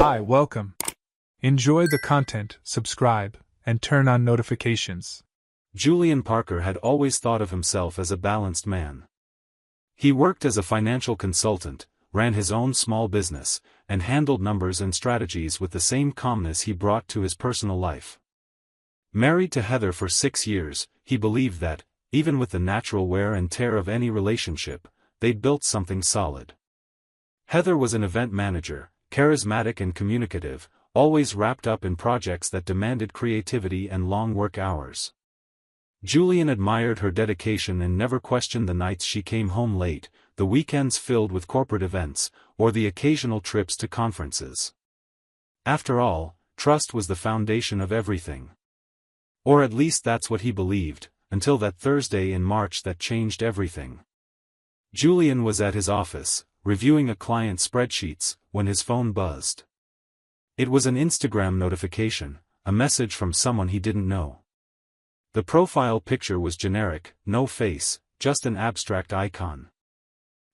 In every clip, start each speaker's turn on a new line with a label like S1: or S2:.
S1: Hi, welcome. Enjoy the content, subscribe, and turn on notifications.
S2: Julian Parker had always thought of himself as a balanced man. He worked as a financial consultant, ran his own small business, and handled numbers and strategies with the same calmness he brought to his personal life. Married to Heather for 6 years, he believed that, even with the natural wear and tear of any relationship, they'd built something solid. Heather was an event manager, charismatic and communicative, always wrapped up in projects that demanded creativity and long work hours. Julian admired her dedication and never questioned the nights she came home late, the weekends filled with corporate events, or the occasional trips to conferences. After all, trust was the foundation of everything. Or at least that's what he believed, until that Thursday in March that changed everything. Julian was at his office, reviewing a client's spreadsheets, when his phone buzzed. It was an Instagram notification, a message from someone he didn't know. The profile picture was generic, no face, just an abstract icon.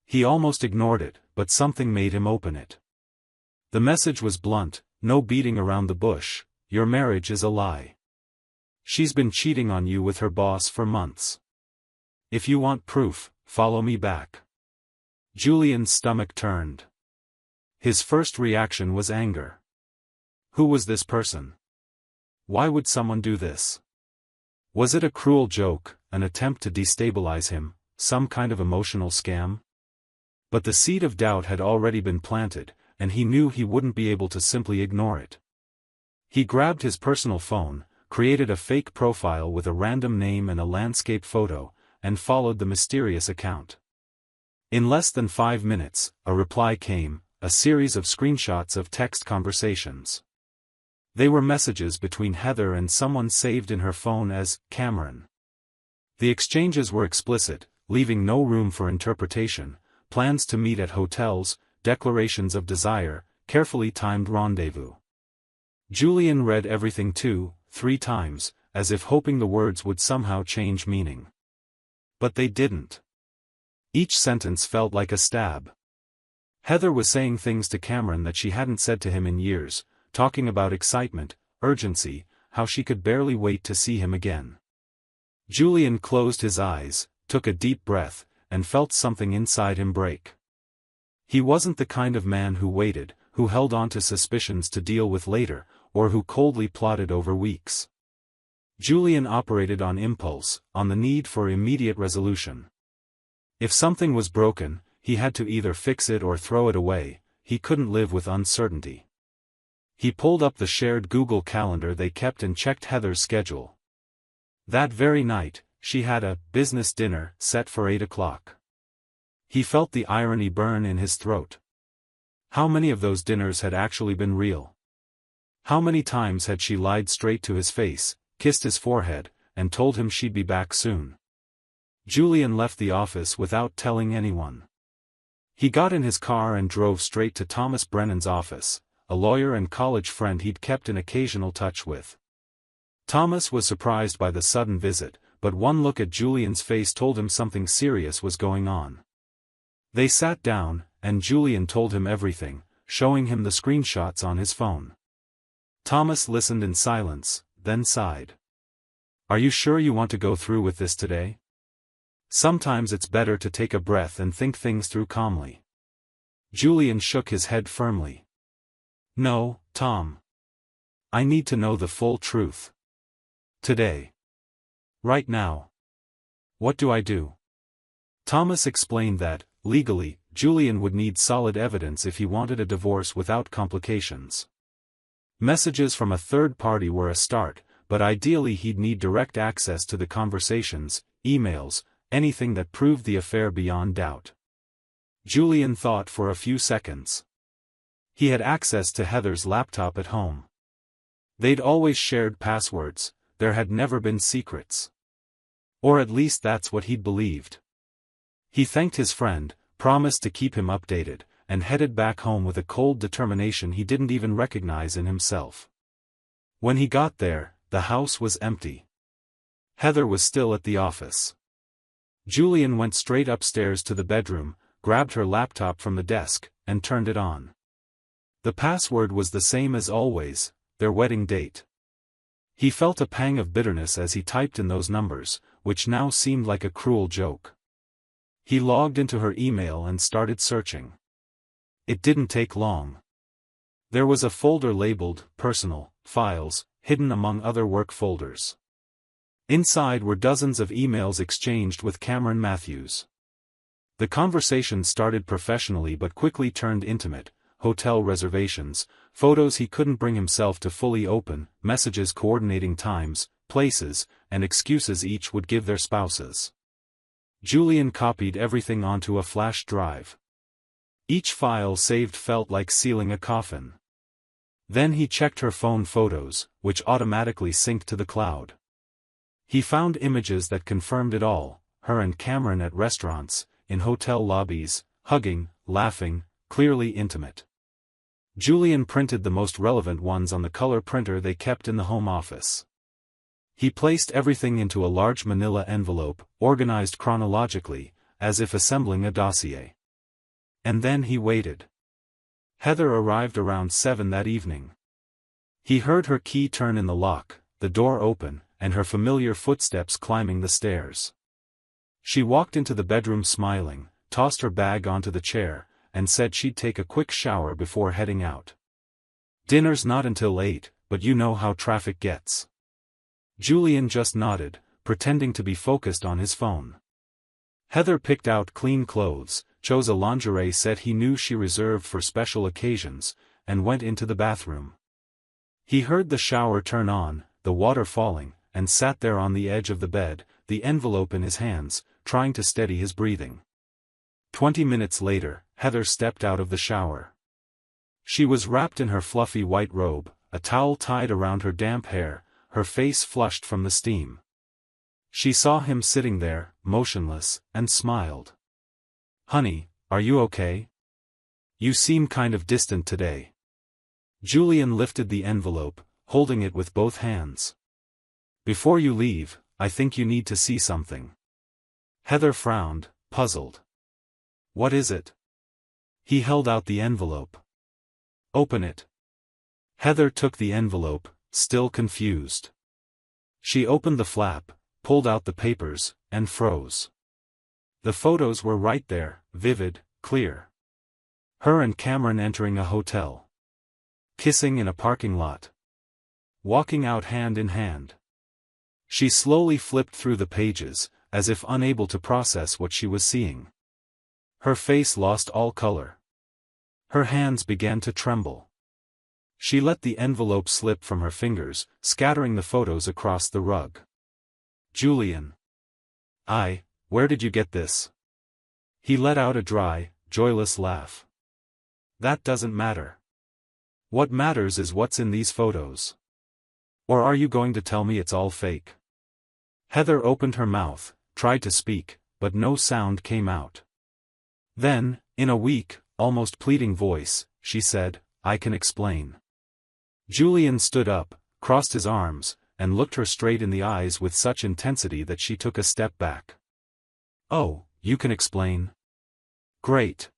S2: He almost ignored it, but something made him open it. The message was blunt, no beating around the bush, your marriage is a lie. She's been cheating on you with her boss for months. If you want proof, follow me back. Julian's stomach turned. His first reaction was anger. Who was this person? Why would someone do this? Was it a cruel joke, an attempt to destabilize him, some kind of emotional scam? But the seed of doubt had already been planted, and he knew he wouldn't be able to simply ignore it. He grabbed his personal phone, created a fake profile with a random name and a landscape photo, and followed the mysterious account. In less than 5 minutes, a reply came, a series of screenshots of text conversations. They were messages between Heather and someone saved in her phone as Cameron. The exchanges were explicit, leaving no room for interpretation, plans to meet at hotels, declarations of desire, carefully timed rendezvous. Julian read everything 2-3 times, as if hoping the words would somehow change meaning. But they didn't. Each sentence felt like a stab. Heather was saying things to Cameron that she hadn't said to him in years, talking about excitement, urgency, how she could barely wait to see him again. Julian closed his eyes, took a deep breath, and felt something inside him break. He wasn't the kind of man who waited, who held on to suspicions to deal with later, or who coldly plotted over weeks. Julian operated on impulse, on the need for immediate resolution. If something was broken, he had to either fix it or throw it away, he couldn't live with uncertainty. He pulled up the shared Google Calendar they kept and checked Heather's schedule. That very night, she had a business dinner set for 8 o'clock. He felt the irony burn in his throat. How many of those dinners had actually been real? How many times had she lied straight to his face, kissed his forehead, and told him she'd be back soon? Julian left the office without telling anyone. He got in his car and drove straight to Thomas Brennan's office, a lawyer and college friend he'd kept in occasional touch with. Thomas was surprised by the sudden visit, but one look at Julian's face told him something serious was going on. They sat down, and Julian told him everything, showing him the screenshots on his phone. Thomas listened in silence, then sighed. Are you sure you want to go through with this today? Sometimes it's better to take a breath and think things through calmly. Julian shook his head firmly. No, Tom. I need to know the full truth. Today. Right now. What do I do? Thomas explained that, legally, Julian would need solid evidence if he wanted a divorce without complications. Messages from a third party were a start, but ideally he'd need direct access to the conversations, emails, anything that proved the affair beyond doubt. Julian thought for a few seconds. He had access to Heather's laptop at home. They'd always shared passwords, there had never been secrets. Or at least that's what he'd believed. He thanked his friend, promised to keep him updated, and headed back home with a cold determination he didn't even recognize in himself. When he got there, the house was empty. Heather was still at the office. Julian went straight upstairs to the bedroom, grabbed her laptop from the desk, and turned it on. The password was the same as always, their wedding date. He felt a pang of bitterness as he typed in those numbers, which now seemed like a cruel joke. He logged into her email and started searching. It didn't take long. There was a folder labeled Personal Files, hidden among other work folders. Inside were dozens of emails exchanged with Cameron Matthews. The conversation started professionally but quickly turned intimate: hotel reservations, photos he couldn't bring himself to fully open, messages coordinating times, places, and excuses each would give their spouses. Julian copied everything onto a flash drive. Each file saved felt like sealing a coffin. Then he checked her phone photos, which automatically synced to the cloud. He found images that confirmed it all: her and Cameron at restaurants, in hotel lobbies, hugging, laughing, clearly intimate. Julian printed the most relevant ones on the color printer they kept in the home office. He placed everything into a large manila envelope, organized chronologically, as if assembling a dossier. And then he waited. Heather arrived around 7 that evening. He heard her key turn in the lock, the door open, and her familiar footsteps climbing the stairs. She walked into the bedroom smiling, tossed her bag onto the chair, and said she'd take a quick shower before heading out. "Dinner's not until 8, but you know how traffic gets." Julian just nodded, pretending to be focused on his phone. Heather picked out clean clothes, chose a lingerie set he knew she reserved for special occasions, and went into the bathroom. He heard the shower turn on, the water falling, and sat there on the edge of the bed, the envelope in his hands, trying to steady his breathing. 20 minutes later, Heather stepped out of the shower. She was wrapped in her fluffy white robe, a towel tied around her damp hair, her face flushed from the steam. She saw him sitting there, motionless, and smiled. "Honey, are you okay? You seem kind of distant today." Julian lifted the envelope, holding it with both hands. "Before you leave, I think you need to see something." Heather frowned, puzzled. "What is it?" He held out the envelope. "Open it." Heather took the envelope, still confused. She opened the flap, pulled out the papers, and froze. The photos were right there, vivid, clear. Her and Cameron entering a hotel. Kissing in a parking lot. Walking out hand in hand. She slowly flipped through the pages, as if unable to process what she was seeing. Her face lost all color. Her hands began to tremble. She let the envelope slip from her fingers, scattering the photos across the rug. "Julian. Where did you get this?" He let out a dry, joyless laugh. "That doesn't matter. What matters is what's in these photos. Or are you going to tell me it's all fake?" Heather opened her mouth, tried to speak, but no sound came out. Then, in a weak, almost pleading voice, she said, "I can explain." Julian stood up, crossed his arms, and looked her straight in the eyes with such intensity that she took a step back. "Oh, you can explain? Great.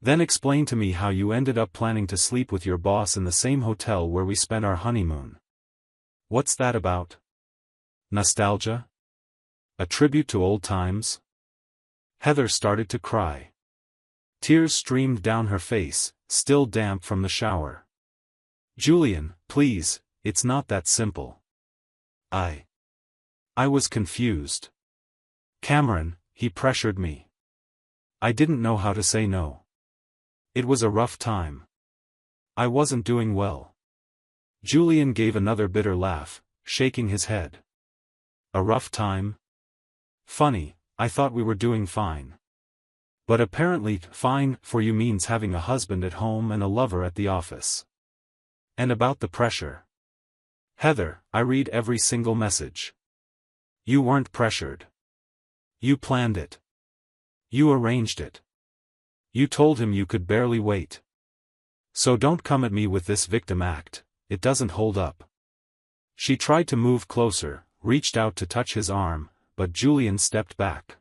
S2: Then explain to me how you ended up planning to sleep with your boss in the same hotel where we spent our honeymoon. What's that about? Nostalgia? A tribute to old times?" Heather started to cry. Tears streamed down her face, still damp from the shower. "Julian, please, it's not that simple. I was confused. Cameron, he pressured me. I didn't know how to say no. It was a rough time. I wasn't doing well." Julian gave another bitter laugh, shaking his head. "A rough time? Funny, I thought we were doing fine. But apparently, fine for you means having a husband at home and a lover at the office. And about the pressure. Heather, I read every single message. You weren't pressured. You planned it. You arranged it. You told him you could barely wait. So don't come at me with this victim act, it doesn't hold up." She tried to move closer, reached out to touch his arm, but Julian stepped back.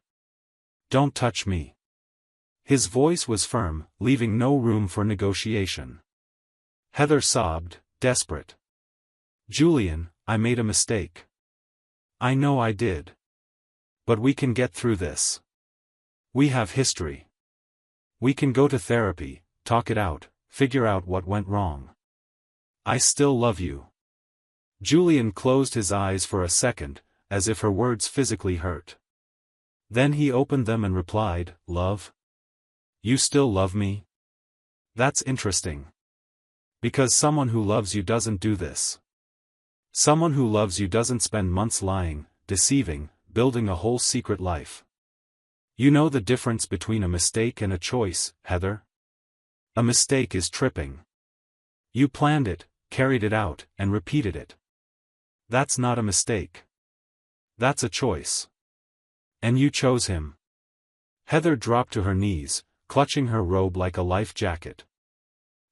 S2: "Don't touch me." His voice was firm, leaving no room for negotiation. Heather sobbed, desperate. Julian, I made a mistake. I know I did. But we can get through this. We have history. We can go to therapy, talk it out, figure out what went wrong. I still love you. Julian closed his eyes for a second, as if her words physically hurt. Then he opened them and replied, Love? You still love me? That's interesting. Because someone who loves you doesn't do this. Someone who loves you doesn't spend months lying, deceiving, building a whole secret life. You know the difference between a mistake and a choice, Heather? A mistake is tripping. You planned it, carried it out, and repeated it. That's not a mistake. That's a choice. And you chose him. Heather dropped to her knees, clutching her robe like a life jacket.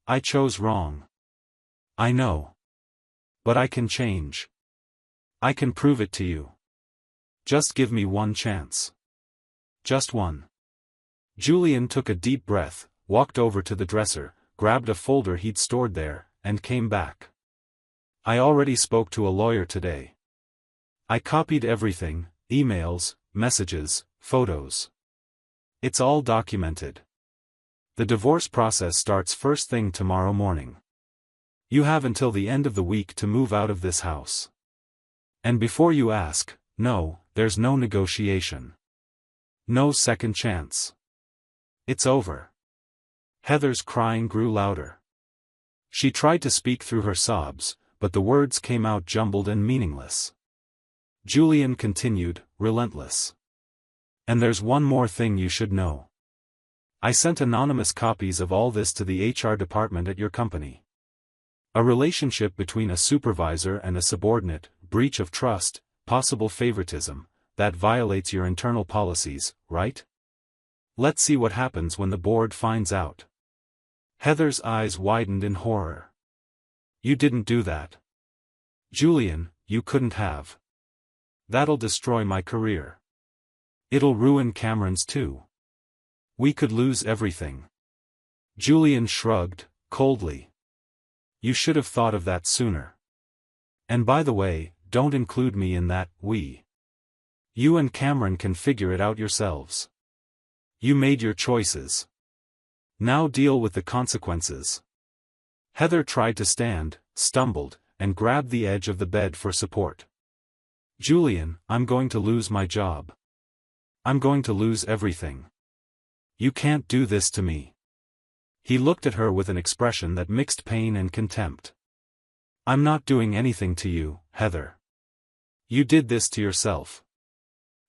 S2: I chose wrong. I know. But I can change. I can prove it to you. Just give me one chance. Just one. Julian took a deep breath, walked over to the dresser, grabbed a folder he'd stored there, and came back. I already spoke to a lawyer today. I copied everything, emails, messages, photos. It's all documented. The divorce process starts first thing tomorrow morning. You have until the end of the week to move out of this house. And before you ask, no, there's no negotiation. No second chance. It's over. Heather's crying grew louder. She tried to speak through her sobs, but the words came out jumbled and meaningless. Julian continued, relentless. And there's one more thing you should know. I sent anonymous copies of all this to the HR department at your company. A relationship between a supervisor and a subordinate, breach of trust, possible favoritism, that violates your internal policies, right? Let's see what happens when the board finds out. Heather's eyes widened in horror. You didn't do that. Julian, you couldn't have. That'll destroy my career. It'll ruin Cameron's too. We could lose everything. Julian shrugged, coldly. You should have thought of that sooner. And by the way, don't include me in that, we. You and Cameron can figure it out yourselves. You made your choices. Now deal with the consequences. Heather tried to stand, stumbled, and grabbed the edge of the bed for support. Julian, I'm going to lose my job. I'm going to lose everything. You can't do this to me. He looked at her with an expression that mixed pain and contempt. I'm not doing anything to you, Heather. You did this to yourself.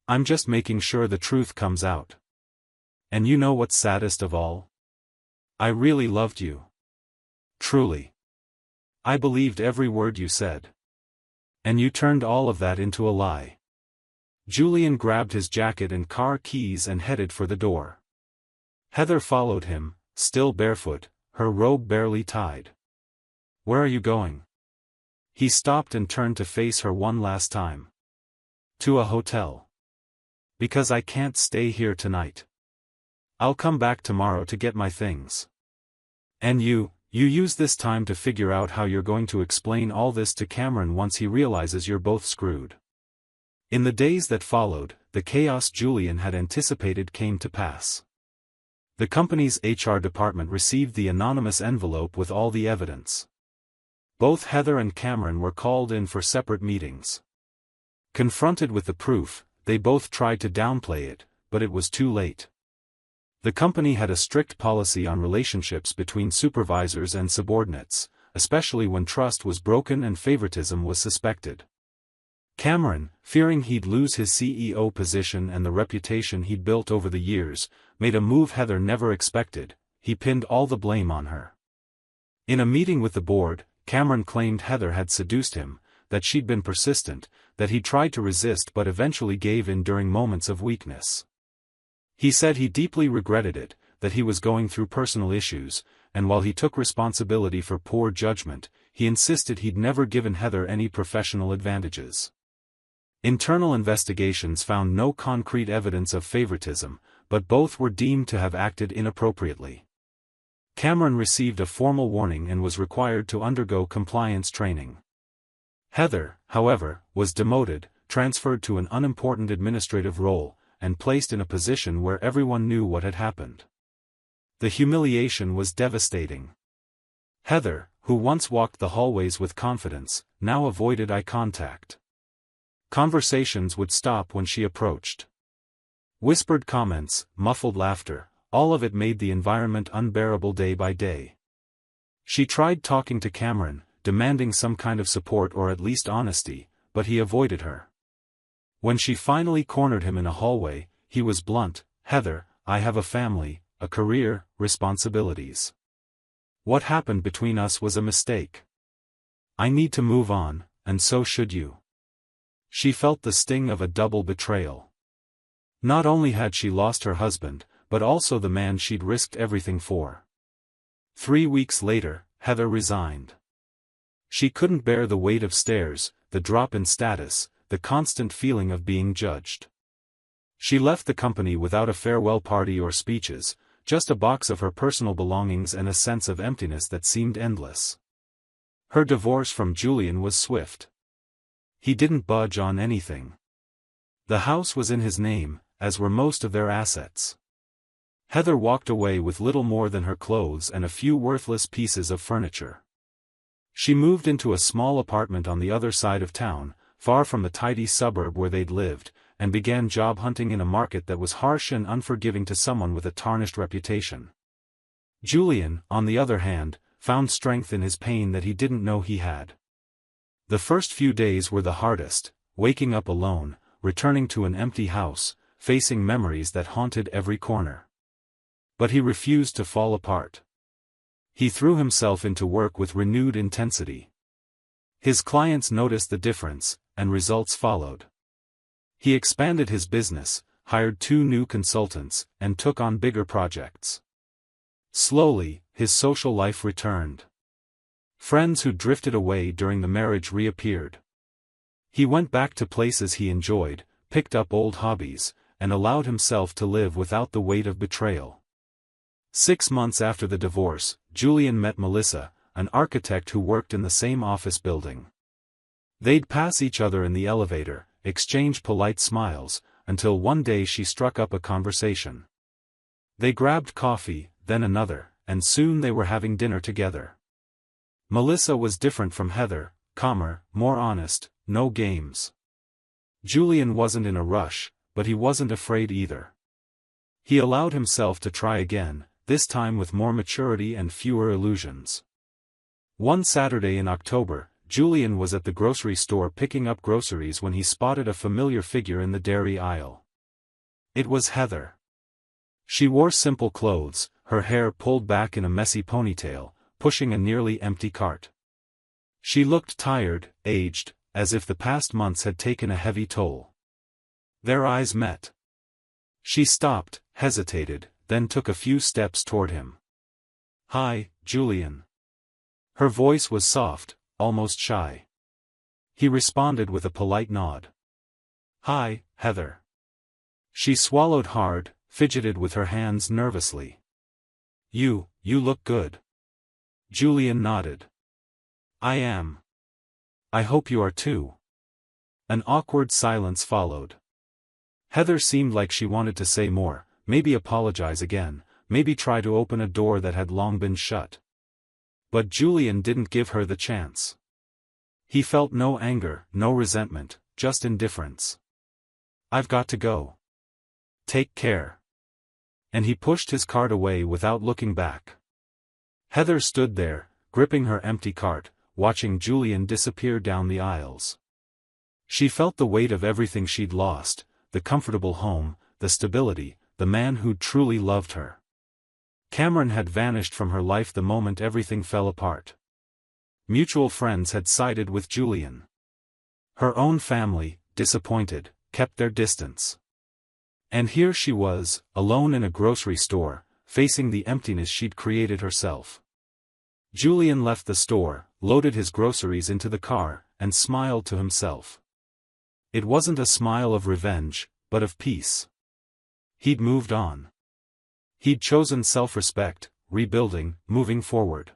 S2: I'm just making sure the truth comes out. And you know what's saddest of all? I really loved you. Truly. I believed every word you said. And you turned all of that into a lie. Julian grabbed his jacket and car keys and headed for the door. Heather followed him, still barefoot, her robe barely tied. Where are you going? He stopped and turned to face her one last time. To a hotel. Because I can't stay here tonight. I'll come back tomorrow to get my things. And you use this time to figure out how you're going to explain all this to Cameron once he realizes you're both screwed. In the days that followed, the chaos Julian had anticipated came to pass. The company's HR department received the anonymous envelope with all the evidence. Both Heather and Cameron were called in for separate meetings. Confronted with the proof, they both tried to downplay it, but it was too late. The company had a strict policy on relationships between supervisors and subordinates, especially when trust was broken and favoritism was suspected. Cameron, fearing he'd lose his CEO position and the reputation he'd built over the years, made a move Heather never expected. He pinned all the blame on her. In a meeting with the board, Cameron claimed Heather had seduced him, that she'd been persistent, that he tried to resist but eventually gave in during moments of weakness. He said he deeply regretted it, that he was going through personal issues, and while he took responsibility for poor judgment, he insisted he'd never given Heather any professional advantages. Internal investigations found no concrete evidence of favoritism, but both were deemed to have acted inappropriately. Cameron received a formal warning and was required to undergo compliance training. Heather, however, was demoted, transferred to an unimportant administrative role, and placed in a position where everyone knew what had happened. The humiliation was devastating. Heather, who once walked the hallways with confidence, now avoided eye contact. Conversations would stop when she approached. Whispered comments, muffled laughter, all of it made the environment unbearable day by day. She tried talking to Cameron, demanding some kind of support or at least honesty, but he avoided her. When she finally cornered him in a hallway, he was blunt. "Heather, I have a family, a career, responsibilities. What happened between us was a mistake. I need to move on, and so should you." She felt the sting of a double betrayal. Not only had she lost her husband, but also the man she'd risked everything for. 3 weeks later, Heather resigned. She couldn't bear the weight of stares, the drop in status, the constant feeling of being judged. She left the company without a farewell party or speeches, just a box of her personal belongings and a sense of emptiness that seemed endless. Her divorce from Julian was swift. He didn't budge on anything. The house was in his name, as were most of their assets. Heather walked away with little more than her clothes and a few worthless pieces of furniture. She moved into a small apartment on the other side of town, far from the tidy suburb where they'd lived, and began job hunting in a market that was harsh and unforgiving to someone with a tarnished reputation. Julian, on the other hand, found strength in his pain that he didn't know he had. The first few days were the hardest, waking up alone, returning to an empty house, facing memories that haunted every corner. But he refused to fall apart. He threw himself into work with renewed intensity. His clients noticed the difference, and results followed. He expanded his business, hired 2 new consultants, and took on bigger projects. Slowly, his social life returned. Friends who drifted away during the marriage reappeared. He went back to places he enjoyed, picked up old hobbies, and allowed himself to live without the weight of betrayal. 6 months after the divorce, Julian met Melissa, an architect who worked in the same office building. They'd pass each other in the elevator, exchange polite smiles, until one day she struck up a conversation. They grabbed coffee, then another, and soon they were having dinner together. Melissa was different from Heather, calmer, more honest, no games. Julian wasn't in a rush, but he wasn't afraid either. He allowed himself to try again, this time with more maturity and fewer illusions. One Saturday in October, Julian was at the grocery store picking up groceries when he spotted a familiar figure in the dairy aisle. It was Heather. She wore simple clothes, her hair pulled back in a messy ponytail, pushing a nearly empty cart. She looked tired, aged, as if the past months had taken a heavy toll. Their eyes met. She stopped, hesitated, then took a few steps toward him. "Hi, Julian." Her voice was soft, almost shy. He responded with a polite nod. "Hi, Heather." She swallowed hard, fidgeted with her hands nervously. You look good." Julian nodded. "I am. I hope you are too." An awkward silence followed. Heather seemed like she wanted to say more, maybe apologize again, maybe try to open a door that had long been shut. But Julian didn't give her the chance. He felt no anger, no resentment, just indifference. "I've got to go. Take care." And he pushed his cart away without looking back. Heather stood there, gripping her empty cart, watching Julian disappear down the aisles. She felt the weight of everything she'd lost, the comfortable home, the stability, the man who'd truly loved her. Cameron had vanished from her life the moment everything fell apart. Mutual friends had sided with Julian. Her own family, disappointed, kept their distance. And here she was, alone in a grocery store, facing the emptiness she'd created herself. Julian left the store, loaded his groceries into the car, and smiled to himself. It wasn't a smile of revenge, but of peace. He'd moved on. He'd chosen self-respect, rebuilding, moving forward.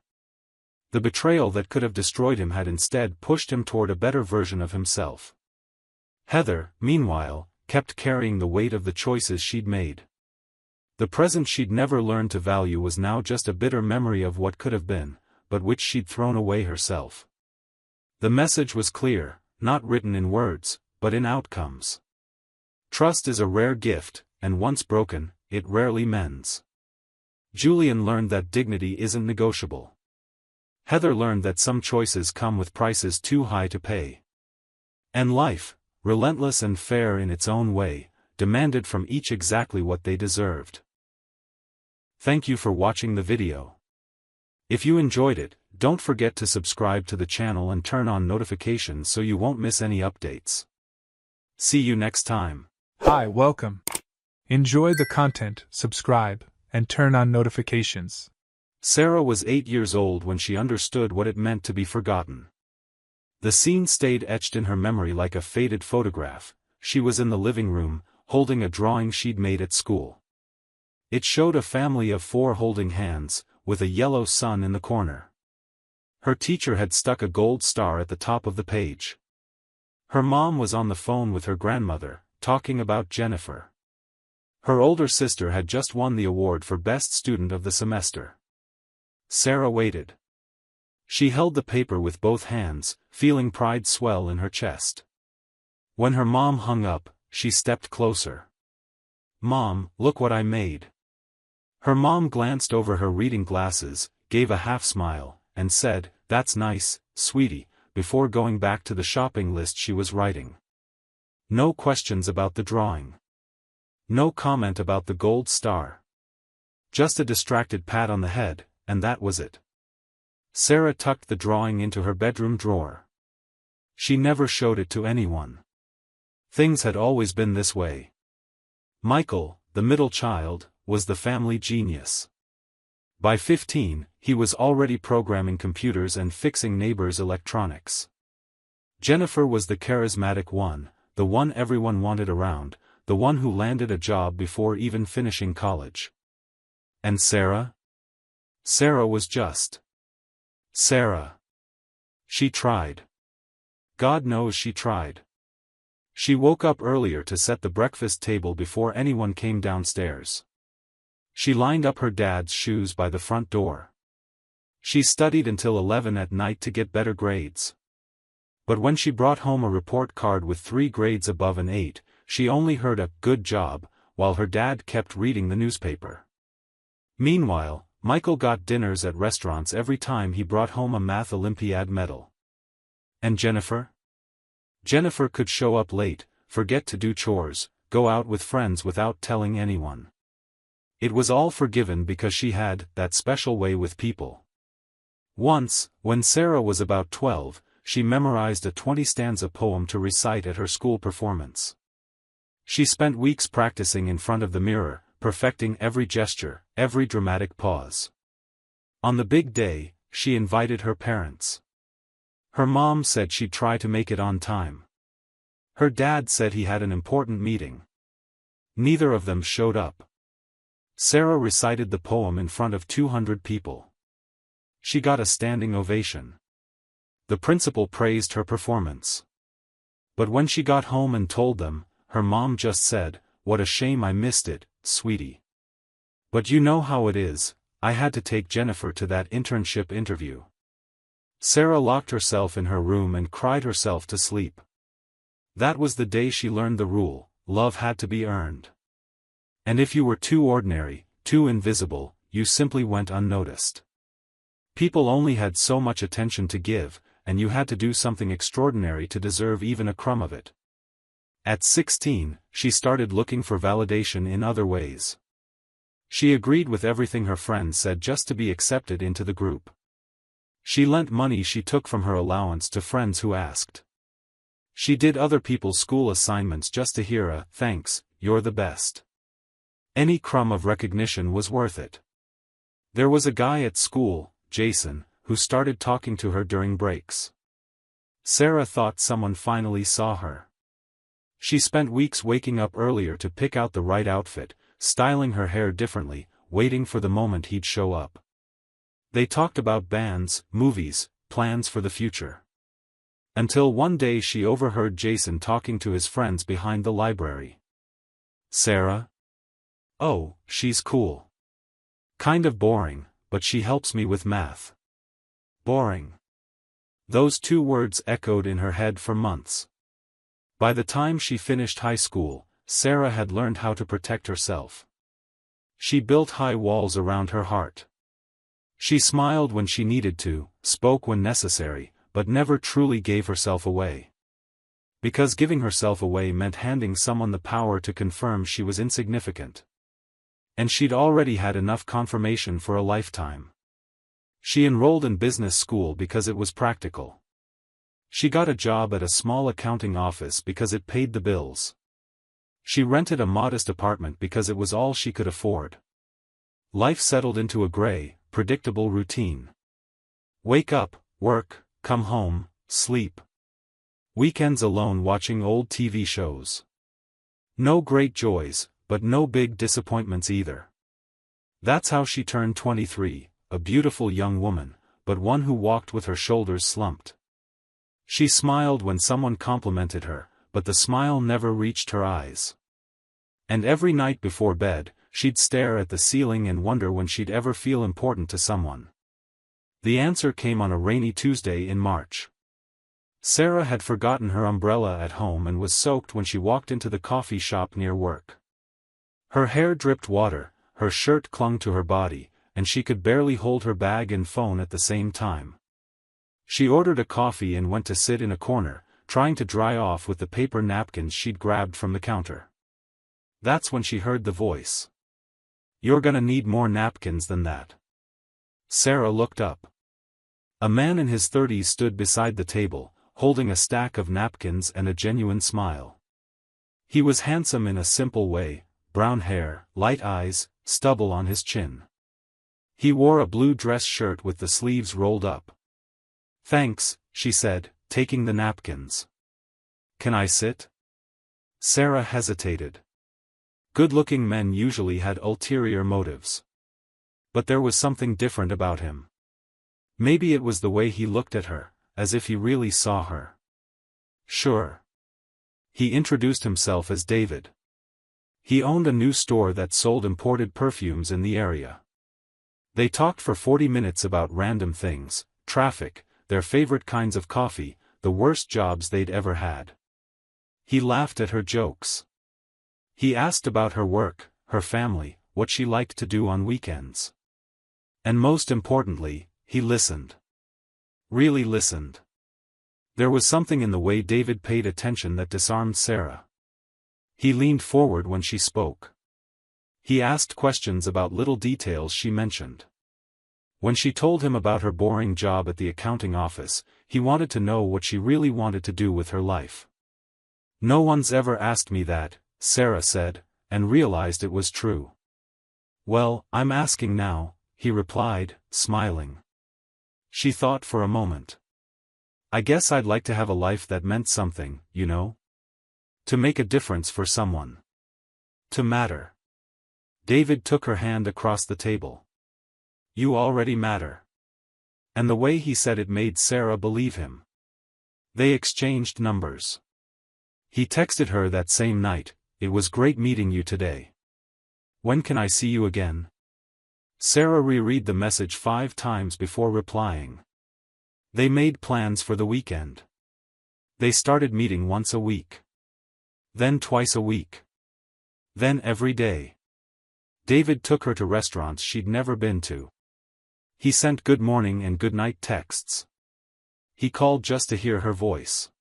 S2: The betrayal that could have destroyed him had instead pushed him toward a better version of himself. Heather, meanwhile, kept carrying the weight of the choices she'd made. The present she'd never learned to value was now just a bitter memory of what could have been, but which she'd thrown away herself. The message was clear, not written in words, but in outcomes. Trust is a rare gift, and once broken, it rarely mends. Julian learned that dignity isn't negotiable. Heather learned that some choices come with prices too high to pay. And life, relentless and fair in its own way, demanded from each exactly what they deserved. Thank you for watching the video. If you enjoyed it, don't forget to subscribe to the channel and turn on notifications so you won't miss any updates. See you next time.
S1: Hi, welcome. Enjoy the content, subscribe, and turn on notifications.
S2: Sarah was 8 years old when she understood what it meant to be forgotten. The scene stayed etched in her memory like a faded photograph. She was in the living room, holding a drawing she'd made at school. It showed a family of 4 holding hands, with a yellow sun in the corner. Her teacher had stuck a gold star at the top of the page. Her mom was on the phone with her grandmother, talking about Jennifer. Her older sister had just won the award for Best Student of the semester. Sarah waited. She held the paper with both hands, feeling pride swell in her chest. When her mom hung up, she stepped closer. "Mom, look what I made." Her mom glanced over her reading glasses, gave a half smile, and said, "That's nice, sweetie," before going back to the shopping list she was writing. No questions about the drawing. No comment about the gold star. Just a distracted pat on the head, and that was it. Sarah tucked the drawing into her bedroom drawer. She never showed it to anyone. Things had always been this way. Michael, the middle child, was the family genius. By 15, he was already programming computers and fixing neighbors' electronics. Jennifer was the charismatic one, the one everyone wanted around, the one who landed a job before even finishing college. And Sarah? Sarah was just Sarah. She tried. God knows she tried. She woke up earlier to set the breakfast table before anyone came downstairs. She lined up her dad's shoes by the front door. She studied until 11 at night to get better grades. But when she brought home a report card with 3 grades above an 8, she only heard a "good job," while her dad kept reading the newspaper. Meanwhile, Michael got dinners at restaurants every time he brought home a math Olympiad medal. And Jennifer? Jennifer could show up late, forget to do chores, go out with friends without telling anyone. It was all forgiven because she had that special way with people. Once, when Sarah was about 12, she memorized a 20-stanza poem to recite at her school performance. She spent weeks practicing in front of the mirror, perfecting every gesture, every dramatic pause. On the big day, she invited her parents. Her mom said she'd try to make it on time. Her dad said he had an important meeting. Neither of them showed up. Sarah recited the poem in front of 200 people. She got a standing ovation. The principal praised her performance. But when she got home and told them, her mom just said, "What a shame I missed it, sweetie. But you know how it is, I had to take Jennifer to that internship interview." Sarah locked herself in her room and cried herself to sleep. That was the day she learned the rule: love had to be earned. And if you were too ordinary, too invisible, you simply went unnoticed. People only had so much attention to give, and you had to do something extraordinary to deserve even a crumb of it. At 16, she started looking for validation in other ways. She agreed with everything her friends said just to be accepted into the group. She lent money she took from her allowance to friends who asked. She did other people's school assignments just to hear a "thanks, you're the best." Any crumb of recognition was worth it. There was a guy at school, Jason, who started talking to her during breaks. Sarah thought someone finally saw her. She spent weeks waking up earlier to pick out the right outfit, styling her hair differently, waiting for the moment he'd show up. They talked about bands, movies, plans for the future. Until one day she overheard Jason talking to his friends behind the library. Sarah? Oh, she's cool. Kind of boring, but she helps me with math. Boring. Those two words echoed in her head for months. By the time she finished high school, Sarah had learned how to protect herself. She built high walls around her heart. She smiled when she needed to, spoke when necessary, but never truly gave herself away. Because giving herself away meant handing someone the power to confirm she was insignificant. And she'd already had enough confirmation for a lifetime. She enrolled in business school because it was practical. She got a job at a small accounting office because it paid the bills. She rented a modest apartment because it was all she could afford. Life settled into a gray, predictable routine. Wake up, work, come home, sleep. Weekends alone watching old TV shows. No great joys, but no big disappointments either. That's how she turned 23, a beautiful young woman, but one who walked with her shoulders slumped. She smiled when someone complimented her, but the smile never reached her eyes. And every night before bed, she'd stare at the ceiling and wonder when she'd ever feel important to someone. The answer came on a rainy Tuesday in March. Sarah had forgotten her umbrella at home and was soaked when she walked into the coffee shop near work. Her hair dripped water, her shirt clung to her body, and she could barely hold her bag and phone at the same time. She ordered a coffee and went to sit in a corner, trying to dry off with the paper napkins she'd grabbed from the counter. That's when she heard the voice. "You're gonna need more napkins than that." Sarah looked up. A man in his 30s stood beside the table, holding a stack of napkins and a genuine smile. He was handsome in a simple way, brown hair, light eyes, stubble on his chin. He wore a blue dress shirt with the sleeves rolled up. "Thanks," she said, taking the napkins. "Can I sit?" Sarah hesitated. Good-looking men usually had ulterior motives. But there was something different about him. Maybe it was the way he looked at her, as if he really saw her. Sure. He introduced himself as David. He owned a new store that sold imported perfumes in the area. They talked for 40 minutes about random things, traffic, their favorite kinds of coffee, the worst jobs they'd ever had. He laughed at her jokes. He asked about her work, her family, what she liked to do on weekends. And most importantly, he listened. Really listened. There was something in the way David paid attention that disarmed Sarah. He leaned forward when she spoke. He asked questions about little details she mentioned. When she told him about her boring job at the accounting office, he wanted to know what she really wanted to do with her life. "No one's ever asked me that," Sarah said, and realized it was true. "Well, I'm asking now," he replied, smiling. She thought for a moment. "I guess I'd like to have a life that meant something, you know? To make a difference for someone. To matter." David took her hand across the table. "You already matter." And the way he said it made Sarah believe him. They exchanged numbers. He texted her that same night, "It was great meeting you today. When can I see you again?" Sarah reread the message 5 times before replying. They made plans for the weekend. They started meeting once a week. Then twice a week. Then every day. David took her to restaurants she'd never been to. He sent good morning and good night texts. He called just to hear her voice.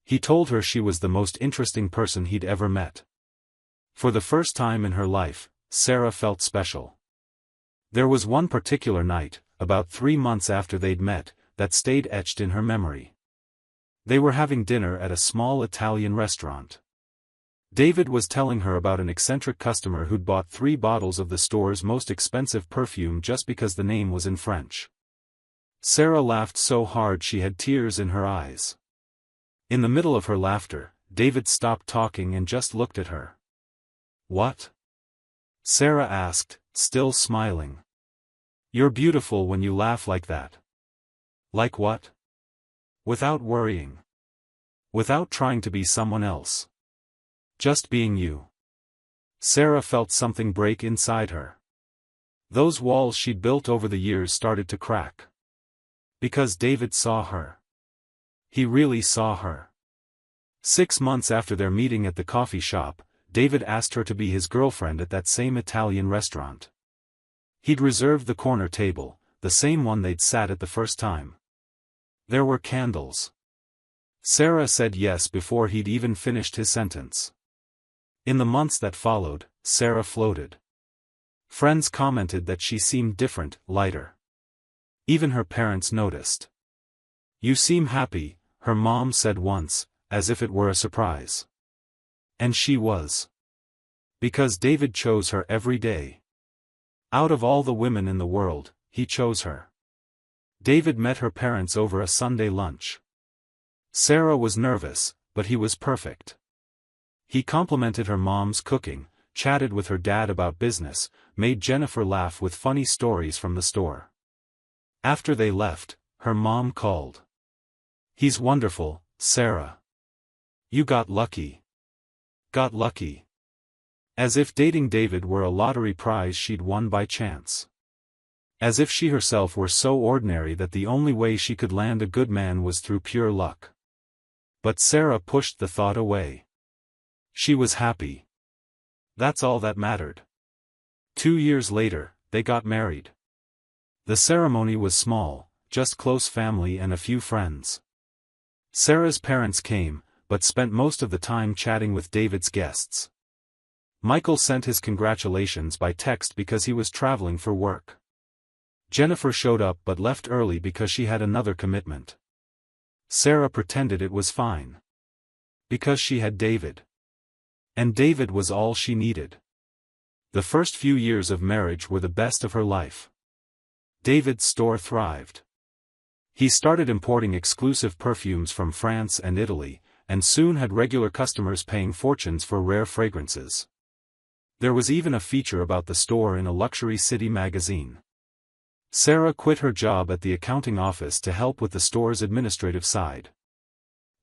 S2: He told her she was the most interesting person he'd ever met. For the first time in her life, Sarah felt special. There was one particular night, about 3 months after they'd met, that stayed etched in her memory. They were having dinner at a small Italian restaurant. David was telling her about an eccentric customer who'd bought 3 bottles of the store's most expensive perfume just because the name was in French. Sarah laughed so hard she had tears in her eyes. In the middle of her laughter, David stopped talking and just looked at her. "What?" Sarah asked, still smiling. You're beautiful when you laugh like that. Like what? Without worrying. Without trying to be someone else. Just being you. Sarah felt something break inside her. Those walls she'd built over the years started to crack. Because David saw her. He really saw her. 6 months after their meeting at the coffee shop, David asked her to be his girlfriend at that same Italian restaurant. He'd reserved the corner table, the same one they'd sat at the first time. There were candles. Sarah said yes before he'd even finished his sentence. In the months that followed, Sarah floated. Friends commented that she seemed different, lighter. Even her parents noticed. "You seem happy," her mom said once, as if it were a surprise. And she was. Because David chose her every day. Out of all the women in the world, he chose her. David met her parents over a Sunday lunch. Sarah was nervous, but he was perfect. He complimented her mom's cooking, chatted with her dad about business, made Jennifer laugh with funny stories from the store. After they left, her mom called. "He's wonderful, Sarah. You got lucky." Got lucky. As if dating David were a lottery prize she'd won by chance. As if she herself were so ordinary that the only way she could land a good man was through pure luck. But Sarah pushed the thought away. She was happy. That's all that mattered. 2 years later, they got married. The ceremony was small, just close family and a few friends. Sarah's parents came, but spent most of the time chatting with David's guests. Michael sent his congratulations by text because he was traveling for work. Jennifer showed up but left early because she had another commitment. Sarah pretended it was fine. Because she had David. And David was all she needed. The first few years of marriage were the best of her life. David's store thrived. He started importing exclusive perfumes from France and Italy, and soon had regular customers paying fortunes for rare fragrances. There was even a feature about the store in a luxury city magazine. Sarah quit her job at the accounting office to help with the store's administrative side.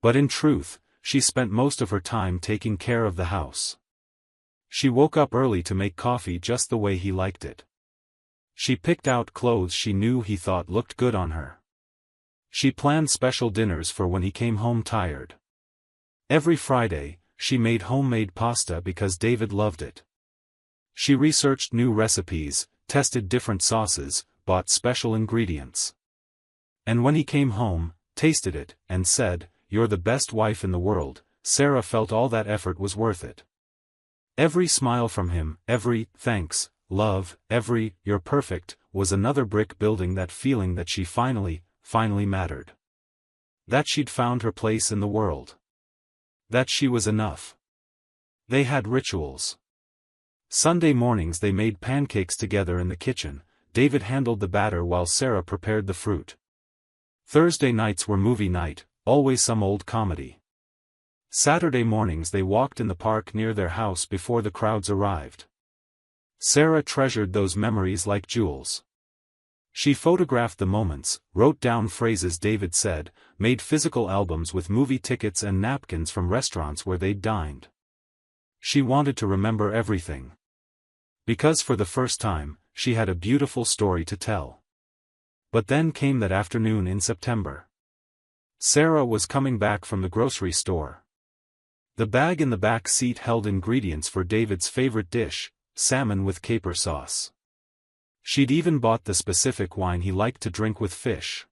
S2: But in truth, she spent most of her time taking care of the house. She woke up early to make coffee just the way he liked it. She picked out clothes she knew he thought looked good on her. She planned special dinners for when he came home tired. Every Friday, she made homemade pasta because David loved it. She researched new recipes, tested different sauces, bought special ingredients. And when he came home, tasted it, and said, "You're the best wife in the world," Sarah felt all that effort was worth it. Every smile from him, every "thanks, love," every "you're perfect," was another brick building that feeling that she finally mattered. That she'd found her place in the world. That she was enough. They had rituals. Sunday mornings they made pancakes together in the kitchen. David handled the batter while Sarah prepared the fruit. Thursday nights were movie night, always some old comedy. Saturday mornings they walked in the park near their house before the crowds arrived. Sarah treasured those memories like jewels. She photographed the moments, wrote down phrases David said, made physical albums with movie tickets and napkins from restaurants where they'd dined. She wanted to remember everything. Because for the first time, she had a beautiful story to tell. But then came that afternoon in September. Sarah was coming back from the grocery store. The bag in the back seat held ingredients for David's favorite dish, salmon with caper sauce. She'd even bought the specific wine he liked to drink with fish.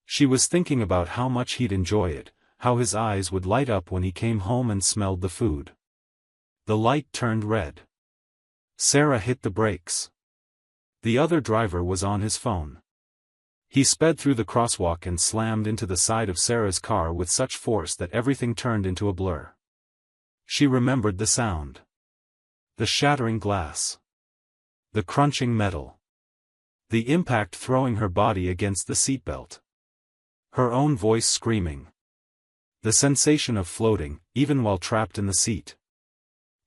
S2: She was thinking about how much he'd enjoy it, how his eyes would light up when he came home and smelled the food. The light turned red. Sarah hit the brakes. The other driver was on his phone. He sped through the crosswalk and slammed into the side of Sarah's car with such force that everything turned into a blur. She remembered the sound. The shattering glass. The crunching metal. The impact throwing her body against the seatbelt. Her own voice screaming. The sensation of floating, even while trapped in the seat.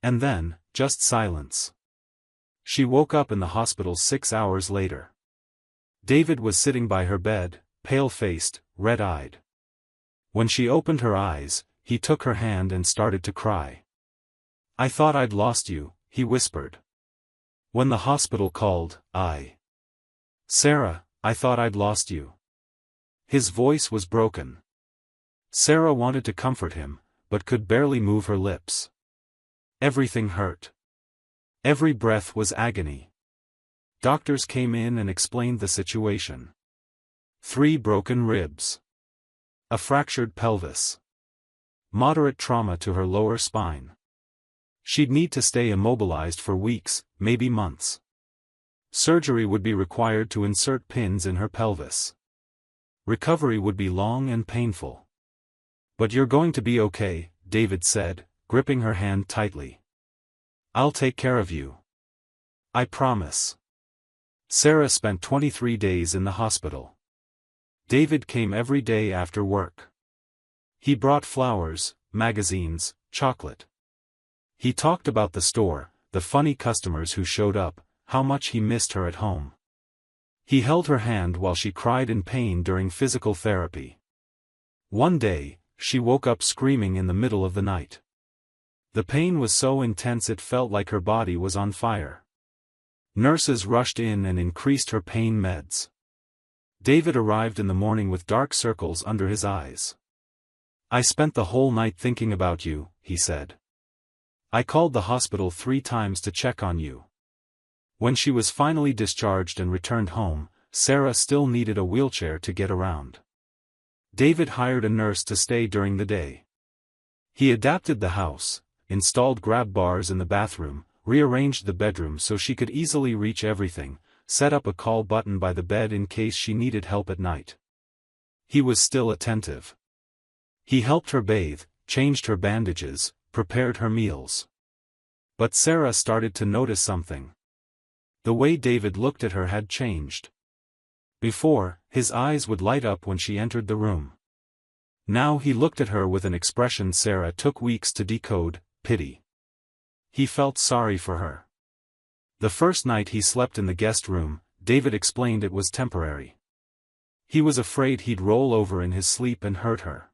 S2: And then, just silence. She woke up in the hospital 6 hours later. David was sitting by her bed, pale-faced, red-eyed. When she opened her eyes, he took her hand and started to cry. "I thought I'd lost you," he whispered. "When the hospital called, Sarah, I thought I'd lost you." His voice was broken. Sarah wanted to comfort him, but could barely move her lips. Everything hurt. Every breath was agony. Doctors came in and explained the situation. 3 broken ribs. A fractured pelvis. Moderate trauma to her lower spine. She'd need to stay immobilized for weeks, maybe months. Surgery would be required to insert pins in her pelvis. Recovery would be long and painful. "But you're going to be okay," David said, gripping her hand tightly. "I'll take care of you. I promise." Sarah spent 23 days in the hospital. David came every day after work. He brought flowers, magazines, chocolate. He talked about the store, the funny customers who showed up, how much he missed her at home. He held her hand while she cried in pain during physical therapy. One day, she woke up screaming in the middle of the night. The pain was so intense it felt like her body was on fire. Nurses rushed in and increased her pain meds. David arrived in the morning with dark circles under his eyes. "I spent the whole night thinking about you," he said. "I called the hospital 3 times to check on you." When she was finally discharged and returned home, Sarah still needed a wheelchair to get around. David hired a nurse to stay during the day. He adapted the house, installed grab bars in the bathroom, rearranged the bedroom so she could easily reach everything, set up a call button by the bed in case she needed help at night. He was still attentive. He helped her bathe, changed her bandages, prepared her meals. But Sarah started to notice something. The way David looked at her had changed. Before, his eyes would light up when she entered the room. Now he looked at her with an expression Sarah took weeks to decode: pity. He felt sorry for her. The first night he slept in the guest room, David explained it was temporary. He was afraid he'd roll over in his sleep and hurt her.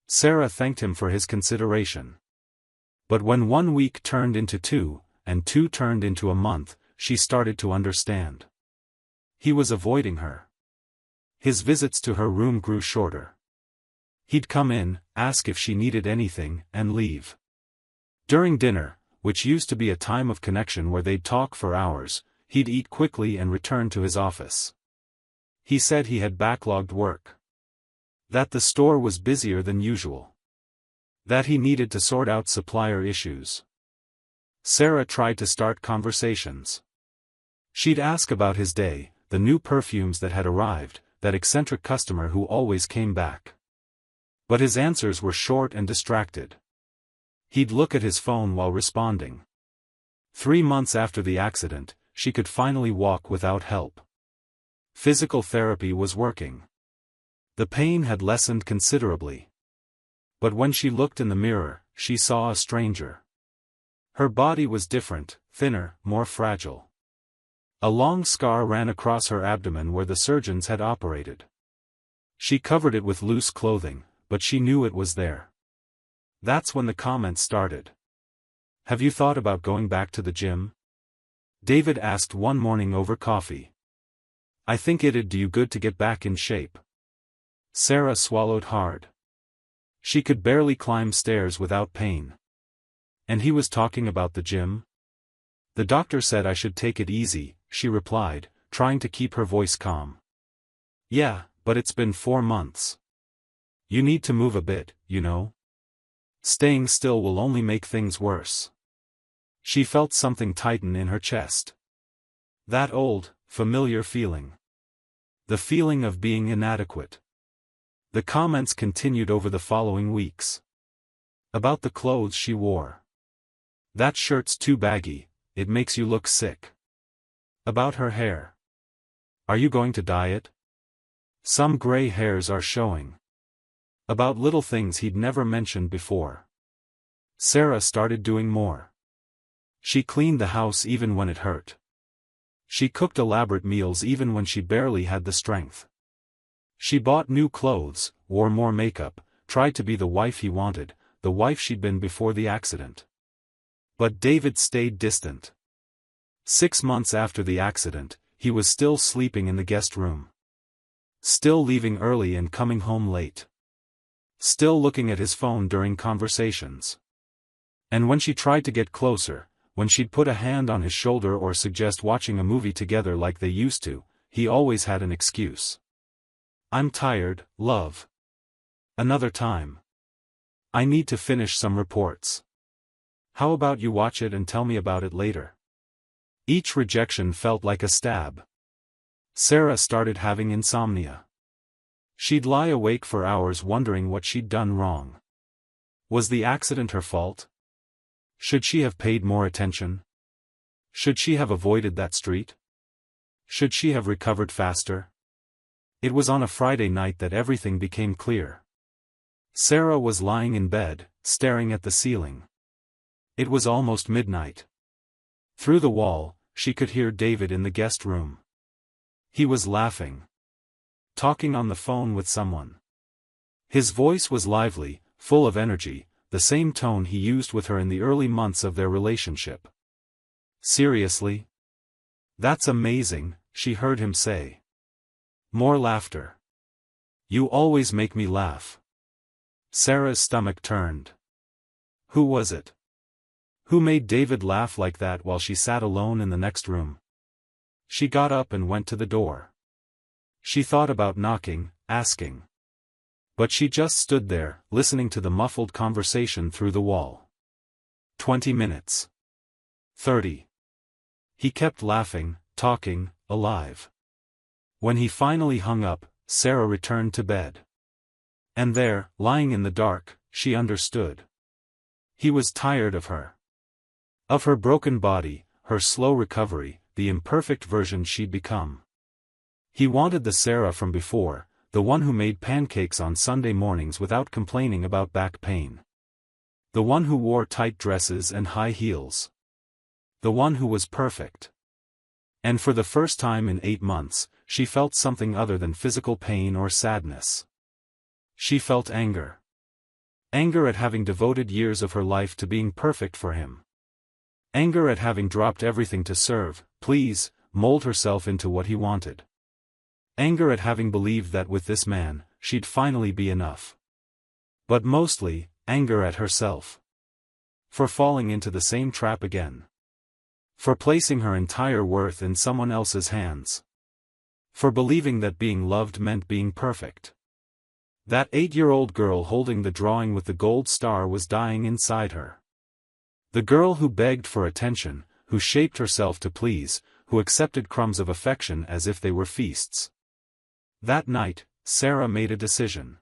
S2: Sarah thanked him for his consideration. But when 1 week turned into 2, and 2 turned into a month, she started to understand. He was avoiding her. His visits to her room grew shorter. He'd come in, ask if she needed anything, and leave. During dinner, which used to be a time of connection where they'd talk for hours, he'd eat quickly and return to his office. He said he had backlogged work. That the store was busier than usual. That he needed to sort out supplier issues. Sarah tried to start conversations. She'd ask about his day, the new perfumes that had arrived, that eccentric customer who always came back. But his answers were short and distracted. He'd look at his phone while responding. 3 months after the accident, she could finally walk without help. Physical therapy was working. The pain had lessened considerably. But when she looked in the mirror, she saw a stranger. Her body was different, thinner, more fragile. A long scar ran across her abdomen where the surgeons had operated. She covered it with loose clothing, but she knew it was there. That's when the comments started. "Have you thought about going back to the gym?" David asked one morning over coffee. "I think it'd do you good to get back in shape." Sarah swallowed hard. She could barely climb stairs without pain. And he was talking about the gym? "The doctor said I should take it easy," she replied, trying to keep her voice calm. "Yeah, but it's been 4 months. You need to move a bit, you know. Staying still will only make things worse." She felt something tighten in her chest. That old, familiar feeling. The feeling of being inadequate. The comments continued over the following weeks. About the clothes she wore. "That shirt's too baggy, it makes you look sick." About her hair. "Are you going to dye it? Some gray hairs are showing." About little things he'd never mentioned before. Sarah started doing more. She cleaned the house even when it hurt. She cooked elaborate meals even when she barely had the strength. She bought new clothes, wore more makeup, tried to be the wife he wanted, the wife she'd been before the accident. But David stayed distant. 6 months after the accident, he was still sleeping in the guest room. Still leaving early and coming home late. Still looking at his phone during conversations. And when she tried to get closer, when she'd put a hand on his shoulder or suggest watching a movie together like they used to, he always had an excuse. "I'm tired, love. Another time. I need to finish some reports. How about you watch it and tell me about it later?" Each rejection felt like a stab. Sarah started having insomnia. She'd lie awake for hours wondering what she'd done wrong. Was the accident her fault? Should she have paid more attention? Should she have avoided that street? Should she have recovered faster? It was on a Friday night that everything became clear. Sarah was lying in bed, staring at the ceiling. It was almost midnight. Through the wall, she could hear David in the guest room. He was laughing. Talking on the phone with someone. His voice was lively, full of energy, the same tone he used with her in the early months of their relationship. "Seriously? That's amazing," she heard him say. More laughter. "You always make me laugh." Sarah's stomach turned. Who was it? Who made David laugh like that while she sat alone in the next room? She got up and went to the door. She thought about knocking, asking. But she just stood there, listening to the muffled conversation through the wall. 20 minutes. 30. He kept laughing, talking, alive. When he finally hung up, Sarah returned to bed. And there, lying in the dark, she understood. He was tired of her. Of her broken body, her slow recovery, the imperfect version she'd become. He wanted the Sarah from before, the one who made pancakes on Sunday mornings without complaining about back pain. The one who wore tight dresses and high heels. The one who was perfect. And for the first time in 8 months, she felt something other than physical pain or sadness. She felt anger. Anger at having devoted years of her life to being perfect for him. Anger at having dropped everything to serve, please, mold herself into what he wanted. Anger at having believed that with this man, she'd finally be enough. But mostly, anger at herself. For falling into the same trap again. For placing her entire worth in someone else's hands. For believing that being loved meant being perfect. That 8-year-old girl holding the drawing with the gold star was dying inside her. The girl who begged for attention, who shaped herself to please, who accepted crumbs of affection as if they were feasts. That night, Sarah made a decision.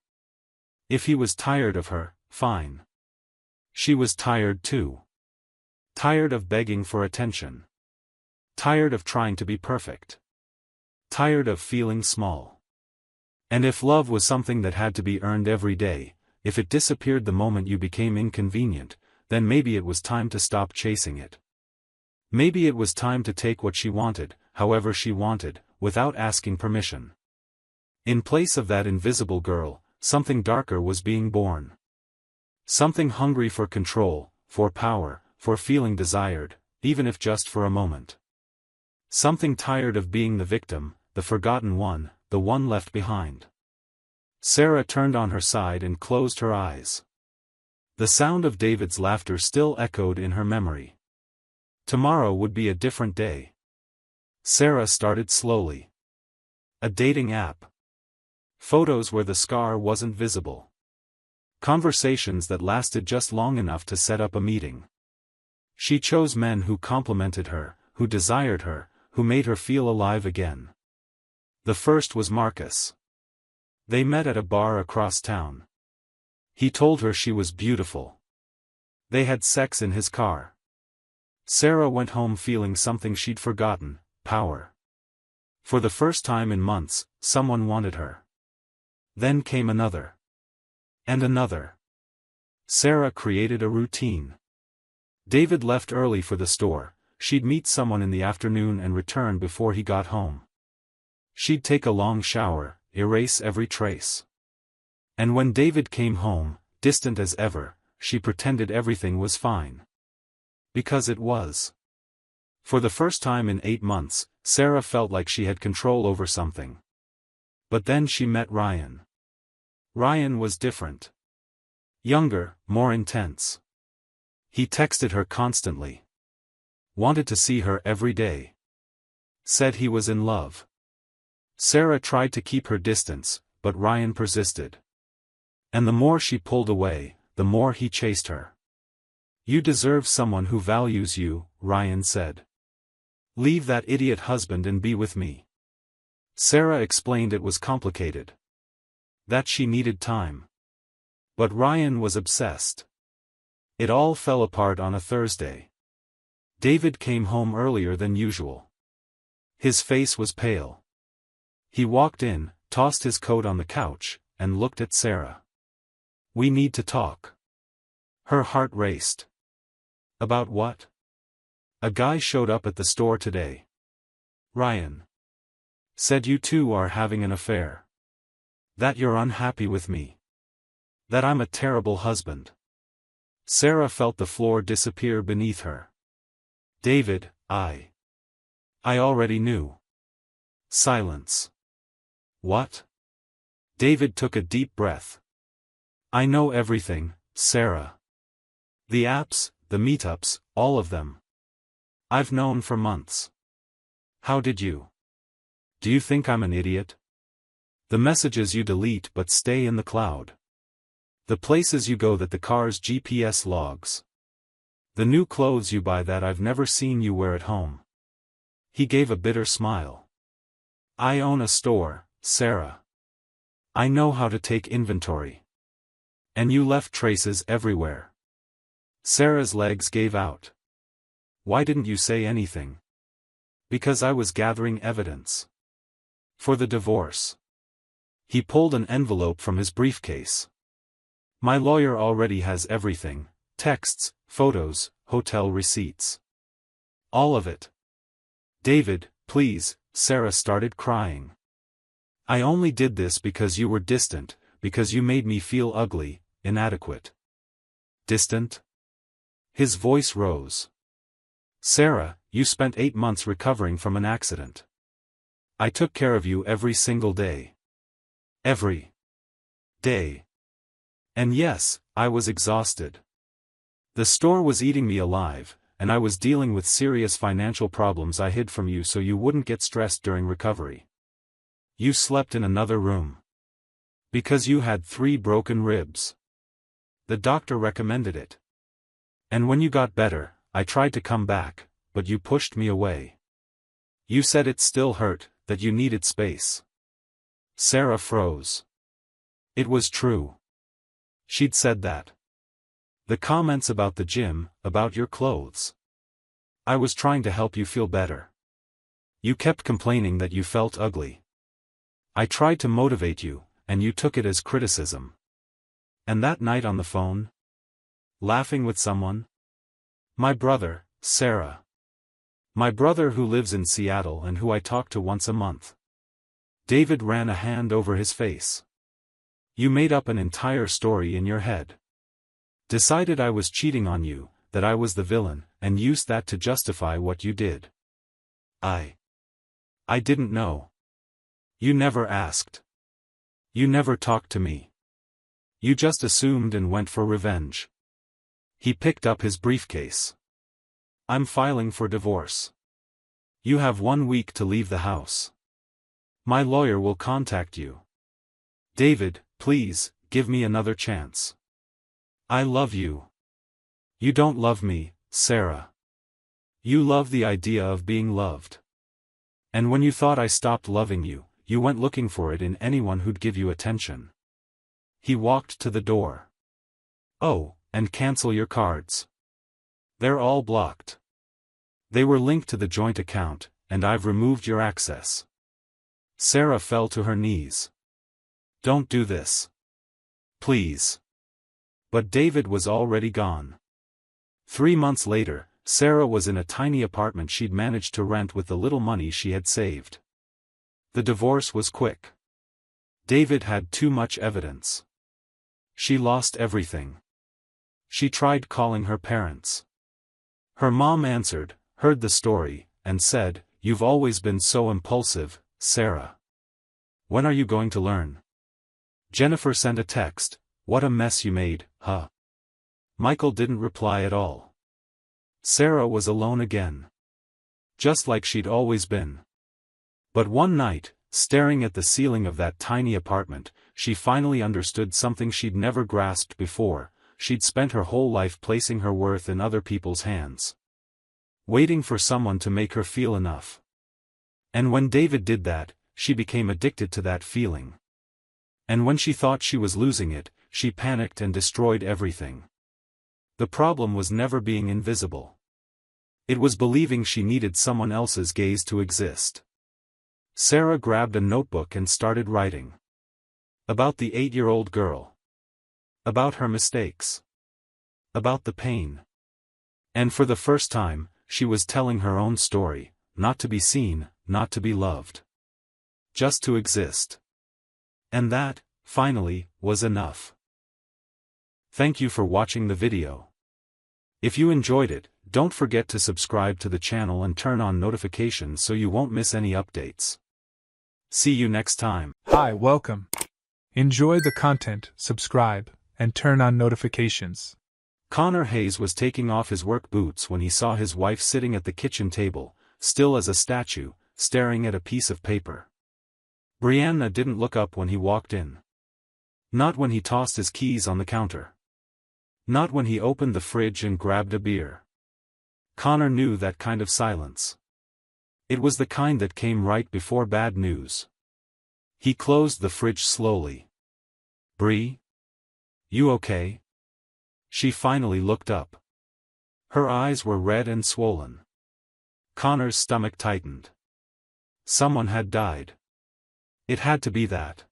S2: If he was tired of her, fine. She was tired too. Tired of begging for attention. Tired of trying to be perfect. Tired of feeling small. And if love was something that had to be earned every day, if it disappeared the moment you became inconvenient, then maybe it was time to stop chasing it. Maybe it was time to take what she wanted, however she wanted, without asking permission. In place of that invisible girl, something darker was being born. Something hungry for control, for power, for feeling desired, even if just for a moment. Something tired of being the victim, the forgotten one, the one left behind. Sarah turned on her side and closed her eyes. The sound of David's laughter still echoed in her memory. Tomorrow would be a different day. Sarah started slowly. A dating app. Photos where the scar wasn't visible. Conversations that lasted just long enough to set up a meeting. She chose men who complimented her, who desired her, who made her feel alive again. The first was Marcus. They met at a bar across town. He told her she was beautiful. They had sex in his car. Sarah went home feeling something she'd forgotten, power. For the first time in months, someone wanted her. Then came another. And another. Sarah created a routine. David left early for the store, she'd meet someone in the afternoon and return before he got home. She'd take a long shower, erase every trace. And when David came home, distant as ever, she pretended everything was fine. Because it was. For the first time in 8 months, Sarah felt like she had control over something. But then she met Ryan. Ryan was different. Younger, more intense. He texted her constantly. Wanted to see her every day. Said he was in love. Sarah tried to keep her distance, but Ryan persisted. And the more she pulled away, the more he chased her. "You deserve someone who values you," Ryan said. "Leave that idiot husband and be with me." Sarah explained it was complicated. That she needed time. But Ryan was obsessed. It all fell apart on a Thursday. David came home earlier than usual. His face was pale. He walked in, tossed his coat on the couch, and looked at Sarah. "We need to talk." Her heart raced. "About what?" "A guy showed up at the store today. Ryan. Said you two are having an affair. That you're unhappy with me. That I'm a terrible husband." Sarah felt the floor disappear beneath her. "David, I already knew." Silence. "What?" David took a deep breath. "I know everything, Sarah. The apps, the meetups, all of them. I've known for months." "How did you? Do you think I'm an idiot? The messages you delete but stay in the cloud. The places you go that the car's GPS logs. The new clothes you buy that I've never seen you wear at home." He gave a bitter smile. "I own a store, Sarah. I know how to take inventory. And you left traces everywhere." Sarah's legs gave out. "Why didn't you say anything?" "Because I was gathering evidence. For the divorce." He pulled an envelope from his briefcase. "My lawyer already has everything, texts, photos, hotel receipts. All of it." "David, please," Sarah started crying. "I only did this because you were distant, because you made me feel ugly, inadequate." "Distant?" His voice rose. "Sarah, you spent 8 months recovering from an accident. I took care of you every single day. Every day. And yes, I was exhausted. The store was eating me alive, and I was dealing with serious financial problems I hid from you so you wouldn't get stressed during recovery. You slept in another room. Because you had 3 broken ribs. The doctor recommended it. And when you got better, I tried to come back, but you pushed me away. You said it still hurt, that you needed space." Sarah froze. It was true. She'd said that. The comments about the gym, about your clothes. "I was trying to help you feel better. You kept complaining that you felt ugly. I tried to motivate you, and you took it as criticism. And that night on the phone? Laughing with someone? My brother, Sarah. My brother who lives in Seattle and who I talk to once a month." David ran a hand over his face. "You made up an entire story in your head. Decided I was cheating on you, that I was the villain, and used that to justify what you did. I didn't know. You never asked. You never talked to me. You just assumed and went for revenge." He picked up his briefcase. "I'm filing for divorce. You have 1 week to leave the house. My lawyer will contact you. David, please, give me another chance. I love you. You don't love me, Sarah. You love the idea of being loved. And when you thought I stopped loving you, you went looking for it in anyone who'd give you attention." He walked to the door. "Oh, and cancel your cards. They're all blocked. They were linked to the joint account, and I've removed your access." Sarah fell to her knees. "Don't do this. Please." But David was already gone. 3 months later, Sarah was in a tiny apartment she'd managed to rent with the little money she had saved. The divorce was quick. David had too much evidence. She lost everything. She tried calling her parents. Her mom answered, heard the story, and said, "You've always been so impulsive, Sarah. When are you going to learn?" Jennifer sent a text, "What a mess you made, huh?" Michael didn't reply at all. Sarah was alone again. Just like she'd always been. But one night, staring at the ceiling of that tiny apartment, she finally understood something she'd never grasped before. She'd spent her whole life placing her worth in other people's hands. Waiting for someone to make her feel enough. And when David did that, she became addicted to that feeling. And when she thought she was losing it, she panicked and destroyed everything. The problem was never being invisible. It was believing she needed someone else's gaze to exist. Sarah grabbed a notebook and started writing. About the 8-year-old girl. About her mistakes. About the pain. And for the first time, she was telling her own story, not to be seen, not to be loved. Just to exist. And that, finally, was enough. Thank you for watching the video. If you enjoyed it, don't forget to subscribe to the channel and turn on notifications so you won't miss any updates. See you next time.
S1: Hi, welcome. Enjoy the content, subscribe, and turn on notifications.
S2: Connor Hayes was taking off his work boots when he saw his wife sitting at the kitchen table, still as a statue, staring at a piece of paper. Brianna didn't look up when he walked in. Not when he tossed his keys on the counter. Not when he opened the fridge and grabbed a beer. Connor knew that kind of silence. It was the kind that came right before bad news. He closed the fridge slowly. "Bree? You okay?" She finally looked up. Her eyes were red and swollen. Connor's stomach tightened. Someone had died. It had to be that.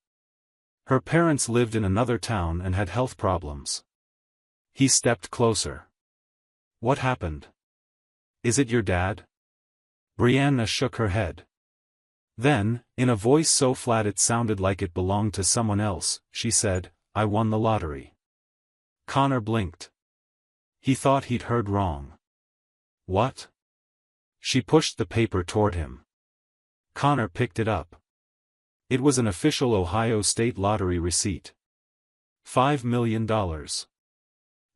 S2: Her parents lived in another town and had health problems. He stepped closer. "What happened? Is it your dad?" Brianna shook her head. Then, in a voice so flat it sounded like it belonged to someone else, she said, "I won the lottery." Connor blinked. He thought he'd heard wrong. "What?" She pushed the paper toward him. Connor picked it up. It was an official Ohio State Lottery receipt. $5 million.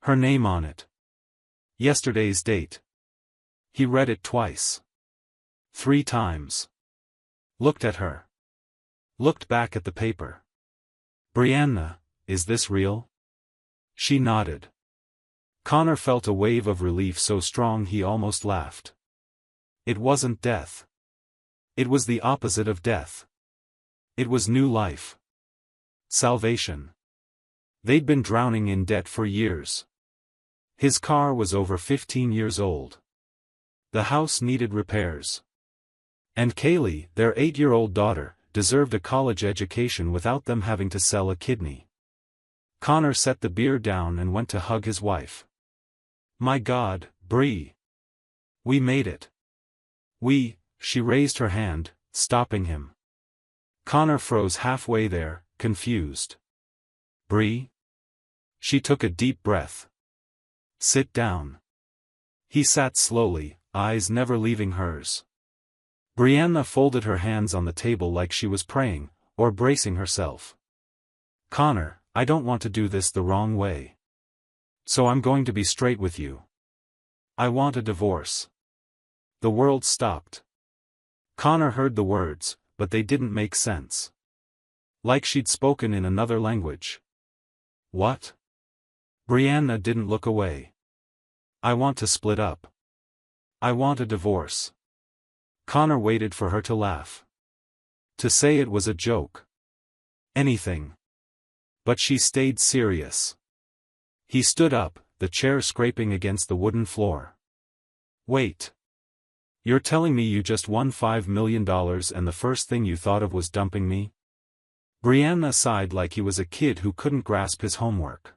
S2: Her name on it. Yesterday's date. He read it twice. 3 times. Looked at her. Looked back at the paper. "Brianna, is this real?" She nodded. Connor felt a wave of relief so strong he almost laughed. It wasn't death. It was the opposite of death. It was new life. Salvation. They'd been drowning in debt for years. His car was over 15 years old. The house needed repairs. And Kaylee, their 8-year-old daughter, deserved a college education without them having to sell a kidney. Connor set the beer down and went to hug his wife. "My God, Bree. We made it." She raised her hand, stopping him. Connor froze halfway there, confused. "Bree?" She took a deep breath. "Sit down." He sat slowly, eyes never leaving hers. Brianna folded her hands on the table like she was praying, or bracing herself. "Connor, I don't want to do this the wrong way. So I'm going to be straight with you. I want a divorce." The world stopped. Connor heard the words, but they didn't make sense. Like she'd spoken in another language. "What?" Brianna didn't look away. "I want to split up. I want a divorce." Connor waited for her to laugh. To say it was a joke. Anything. But she stayed serious. He stood up, the chair scraping against the wooden floor. "Wait. You're telling me you just won $5 million and the first thing you thought of was dumping me?" Brianna sighed like he was a kid who couldn't grasp his homework.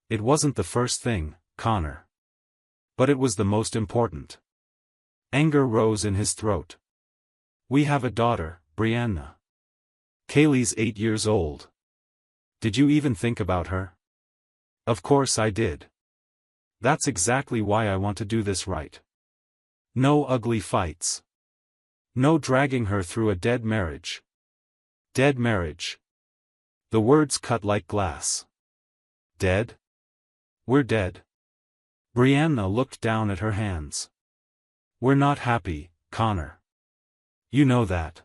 S2: "It wasn't the first thing, Connor. But it was the most important. Anger rose in his throat. We have a daughter, Brianna. Kaylee's 8 years old. Did you even think about her? Of course I did. That's exactly why I want to do this right. No ugly fights. No dragging her through a dead marriage. Dead marriage. The words cut like glass. Dead? We're dead. Brianna looked down at her hands. We're not happy, Connor. You know that.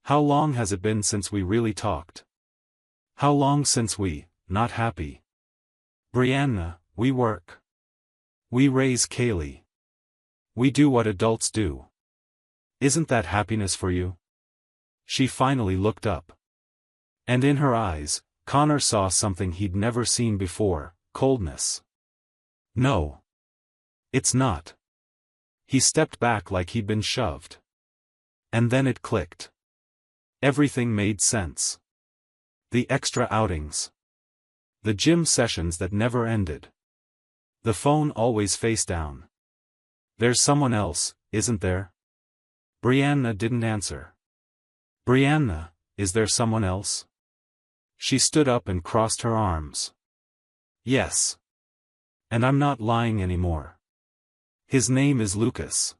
S2: How long has it been since we really talked? How long since we, not happy? Brianna, we work. We raise Kaylee. We do what adults do. Isn't that happiness for you? She finally looked up. And in her eyes, Connor saw something he'd never seen before, coldness. No. It's not. He stepped back like he'd been shoved. And then it clicked. Everything made sense. The extra outings. The gym sessions that never ended. The phone always face down. There's someone else, isn't there? Brianna didn't answer. Brianna, is there someone else? She stood up and crossed her arms. Yes. And I'm not lying anymore. His name is Lucas.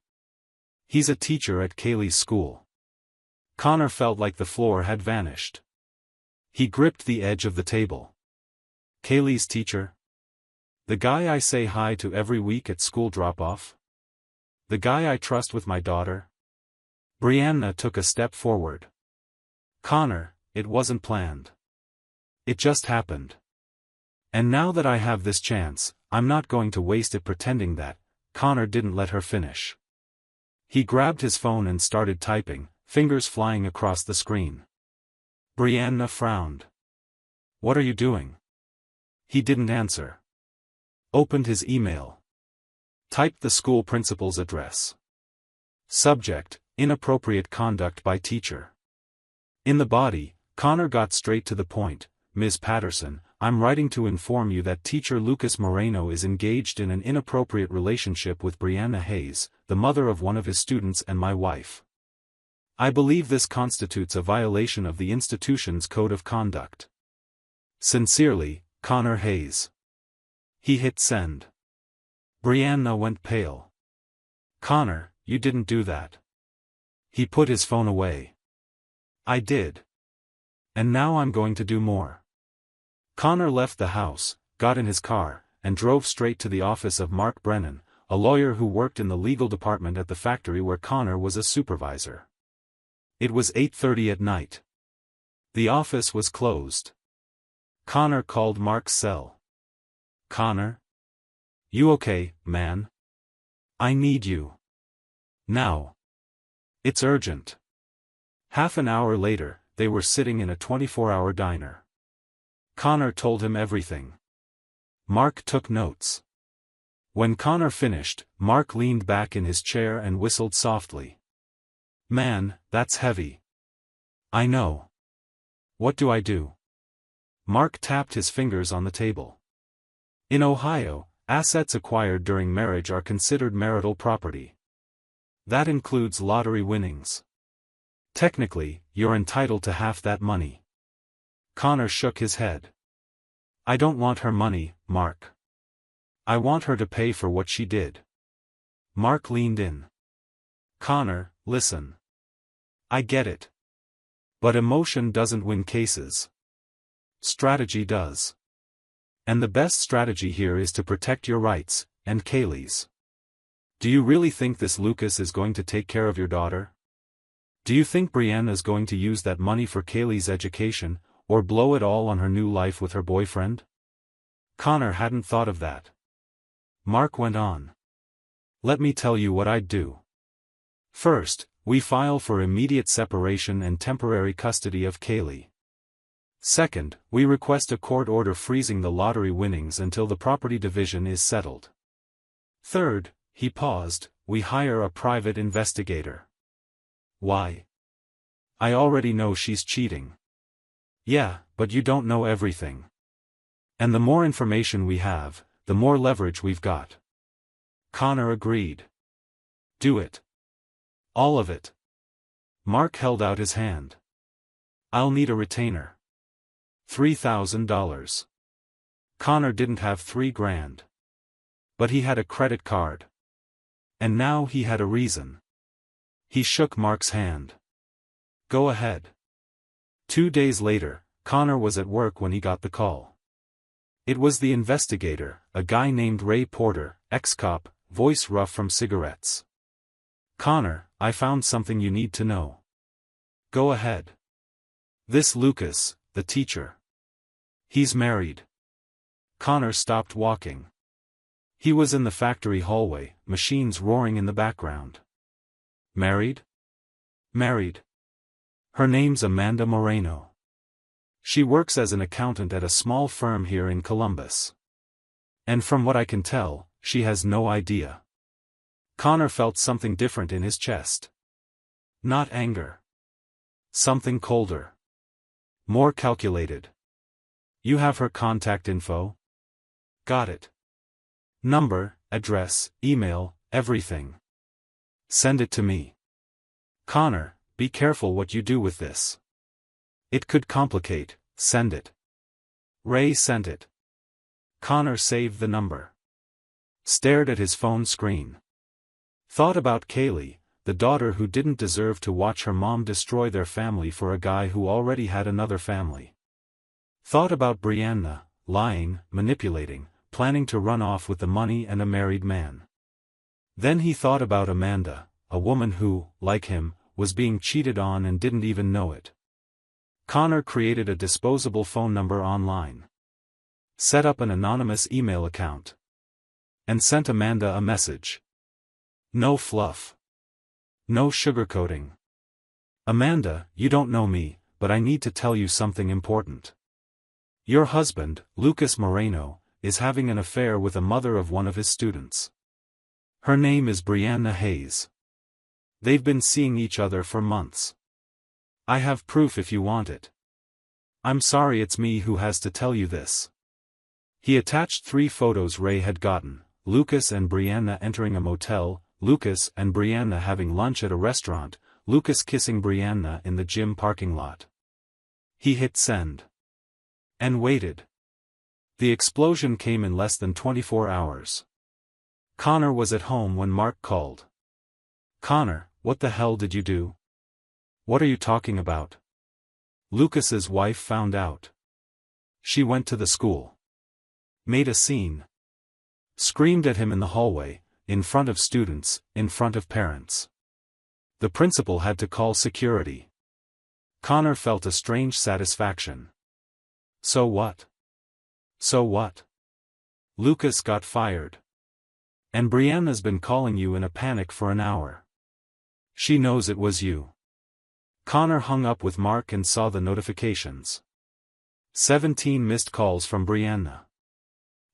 S2: He's a teacher at Kaylee's school. Connor felt like the floor had vanished. He gripped the edge of the table. Kaylee's teacher? The guy I say hi to every week at school drop-off? The guy I trust with my daughter? Brianna took a step forward. Connor, it wasn't planned. It just happened. And now that I have this chance, I'm not going to waste it pretending that. Connor didn't let her finish. He grabbed his phone and started typing, fingers flying across the screen. Brianna frowned. What are you doing? He didn't answer. Opened his email. Typed the school principal's address. Subject, inappropriate conduct by teacher. In the body, Connor got straight to the point. Ms. Patterson, I'm writing to inform you that teacher Lucas Moreno is engaged in an inappropriate relationship with Brianna Hayes, the mother of one of his students and my wife. I believe this constitutes a violation of the institution's code of conduct. Sincerely, Connor Hayes. He hit send. Brianna went pale. Connor, you didn't do that. He put his phone away. I did. And now I'm going to do more. Connor left the house, got in his car, and drove straight to the office of Mark Brennan, a lawyer who worked in the legal department at the factory where Connor was a supervisor. It was 8:30 at night. The office was closed. Connor called Mark's cell. Connor? You okay, man? I need you. Now. It's urgent. Half an hour later, they were sitting in a 24-hour diner. Connor told him everything. Mark took notes. When Connor finished, Mark leaned back in his chair and whistled softly. Man, that's heavy. I know. What do I do? Mark tapped his fingers on the table. In Ohio, assets acquired during marriage are considered marital property. That includes lottery winnings. Technically, you're entitled to half that money. Connor shook his head. I don't want her money, Mark. I want her to pay for what she did. Mark leaned in. Connor, listen. I get it. But emotion doesn't win cases. Strategy does. And the best strategy here is to protect your rights, and Kaylee's. Do you really think this Lucas is going to take care of your daughter? Do you think Brianna's going to use that money for Kaylee's education, or blow it all on her new life with her boyfriend? Connor hadn't thought of that. Mark went on. Let me tell you what I'd do. First, we file for immediate separation and temporary custody of Kaylee. Second, we request a court order freezing the lottery winnings until the property division is settled. Third, he paused, we hire a private investigator. Why? I already know she's cheating. Yeah, but you don't know everything. And the more information we have, the more leverage we've got. Connor agreed. Do it. All of it. Mark held out his hand. I'll need a retainer. $3,000. Connor didn't have $3,000. But he had a credit card. And now he had a reason. He shook Mark's hand. Go ahead. 2 days later, Connor was at work when he got the call. It was the investigator, a guy named Ray Porter, ex-cop, voice rough from cigarettes. Connor, I found something you need to know. Go ahead. This Lucas, the teacher. He's married. Connor stopped walking. He was in the factory hallway, machines roaring in the background. Married? Married. Her name's Amanda Moreno. She works as an accountant at a small firm here in Columbus. And from what I can tell, she has no idea. Connor felt something different in his chest. Not anger. Something colder. More calculated. You have her contact info? Got it. Number, address, email, everything. Send it to me. Connor, be careful what you do with this. It could complicate. Send it. Ray sent it. Connor saved the number. Stared at his phone screen. Thought about Kaylee, the daughter who didn't deserve to watch her mom destroy their family for a guy who already had another family. Thought about Brianna, lying, manipulating, planning to run off with the money and a married man. Then he thought about Amanda, a woman who, like him, was being cheated on and didn't even know it. Connor created a disposable phone number online. Set up an anonymous email account. And sent Amanda a message. No fluff. No sugarcoating. Amanda, you don't know me, but I need to tell you something important. Your husband, Lucas Moreno, is having an affair with a mother of one of his students. Her name is Brianna Hayes. They've been seeing each other for months. I have proof if you want it. I'm sorry it's me who has to tell you this. He attached 3 photos Ray had gotten, Lucas and Brianna entering a motel, Lucas and Brianna having lunch at a restaurant, Lucas kissing Brianna in the gym parking lot. He hit send. And waited. The explosion came in less than 24 hours. Connor was at home when Mark called. Connor, what the hell did you do? What are you talking about? Lucas's wife found out. She went to the school. Made a scene. Screamed at him in the hallway, in front of students, in front of parents. The principal had to call security. Connor felt a strange satisfaction. So what? So what? Lucas got fired. And Brianna's been calling you in a panic for an hour. She knows it was you. Connor hung up with Mark and saw the notifications. 17 missed calls from Brianna.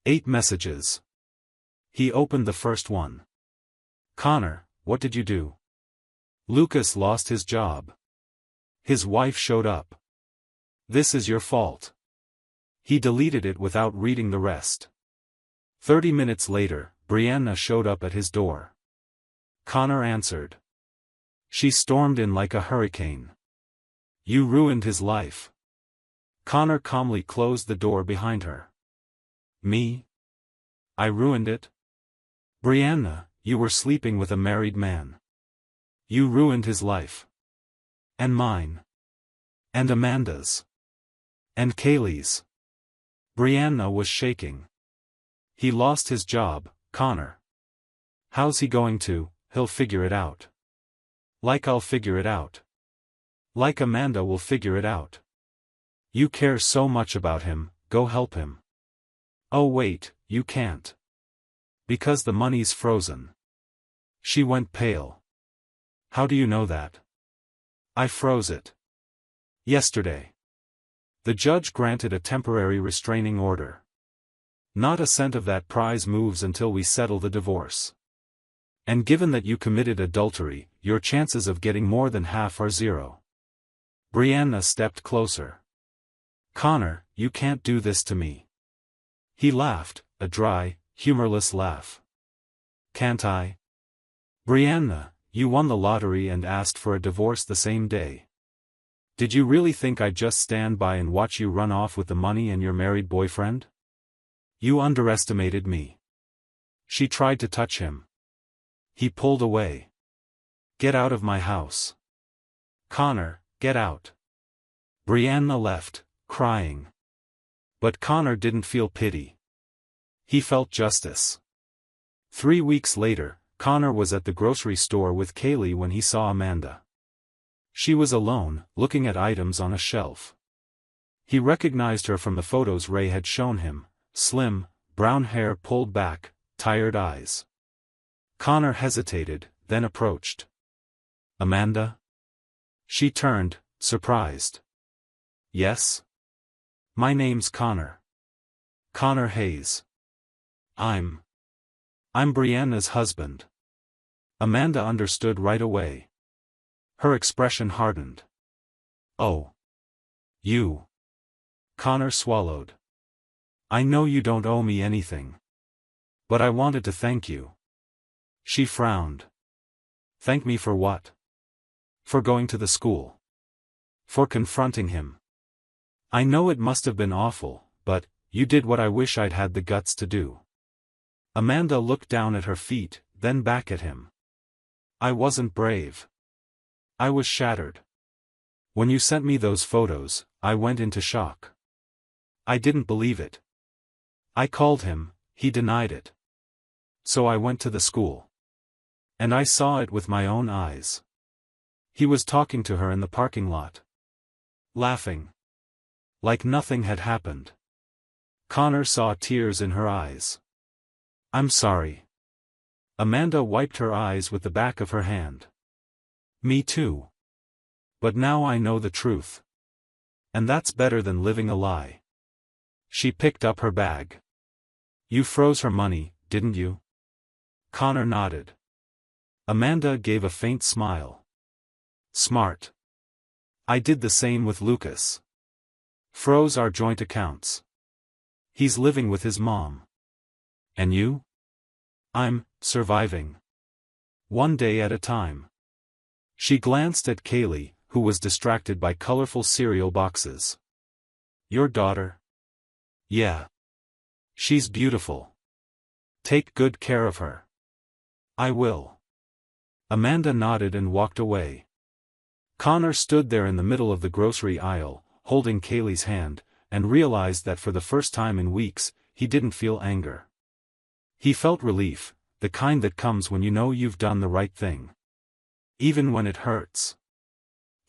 S2: 8 messages. He opened the first one. Connor, what did you do? Lucas lost his job. His wife showed up. This is your fault. He deleted it without reading the rest. 30 minutes later, Brianna showed up at his door. Connor answered. She stormed in like a hurricane. You ruined his life. Connor calmly closed the door behind her. Me? I ruined it? Brianna, you were sleeping with a married man. You ruined his life. And mine. And Amanda's. And Kaylee's. Brianna was shaking. He lost his job, Connor. How's he going to? He'll figure it out. Like I'll figure it out. Like Amanda will figure it out. You care so much about him, go help him. Oh wait, you can't. Because the money's frozen. She went pale. How do you know that? I froze it. Yesterday. The judge granted a temporary restraining order. Not a cent of that prize moves until we settle the divorce. And given that you committed adultery, your chances of getting more than half are 0. Brianna stepped closer. Connor, you can't do this to me. He laughed, a dry, humorless laugh. can't I? Brianna, you won the lottery and asked for a divorce the same day. Did you really think I'd just stand by and watch you run off with the money and your married boyfriend? You underestimated me. She tried to touch him. He pulled away. Get out of my house. Connor, get out. Brianna left, crying. But Connor didn't feel pity. He felt justice. 3 weeks later, Connor was at the grocery store with Kaylee when he saw Amanda. She was alone, looking at items on a shelf. He recognized her from the photos Ray had shown him: slim, brown hair pulled back, tired eyes. Connor hesitated, then approached. Amanda? She turned, surprised. Yes? My name's Connor. Connor Hayes. I'm Brianna's husband. Amanda understood right away. Her expression hardened. Oh. You. Connor swallowed. I know you don't owe me anything. But I wanted to thank you. She frowned. Thank me for what? For going to the school. For confronting him. I know it must have been awful, but you did what I wish I'd had the guts to do. Amanda looked down at her feet, then back at him. I wasn't brave. I was shattered. When you sent me those photos, I went into shock. I didn't believe it. I called him, he denied it. So I went to the school. And I saw it with my own eyes. He was talking to her in the parking lot. Laughing. Like nothing had happened. Connor saw tears in her eyes. I'm sorry. Amanda wiped her eyes with the back of her hand. Me too. But now I know the truth. And that's better than living a lie. She picked up her bag. You froze her money, didn't you? Connor nodded. Amanda gave a faint smile. Smart. I did the same with Lucas. Froze our joint accounts. He's living with his mom. And you? I'm surviving. One day at a time. She glanced at Kaylee, who was distracted by colorful cereal boxes. Your daughter? Yeah. She's beautiful. Take good care of her. I will. Amanda nodded and walked away. Connor stood there in the middle of the grocery aisle, holding Kaylee's hand, and realized that for the first time in weeks, he didn't feel anger. He felt relief, the kind that comes when you know you've done the right thing. Even when it hurts.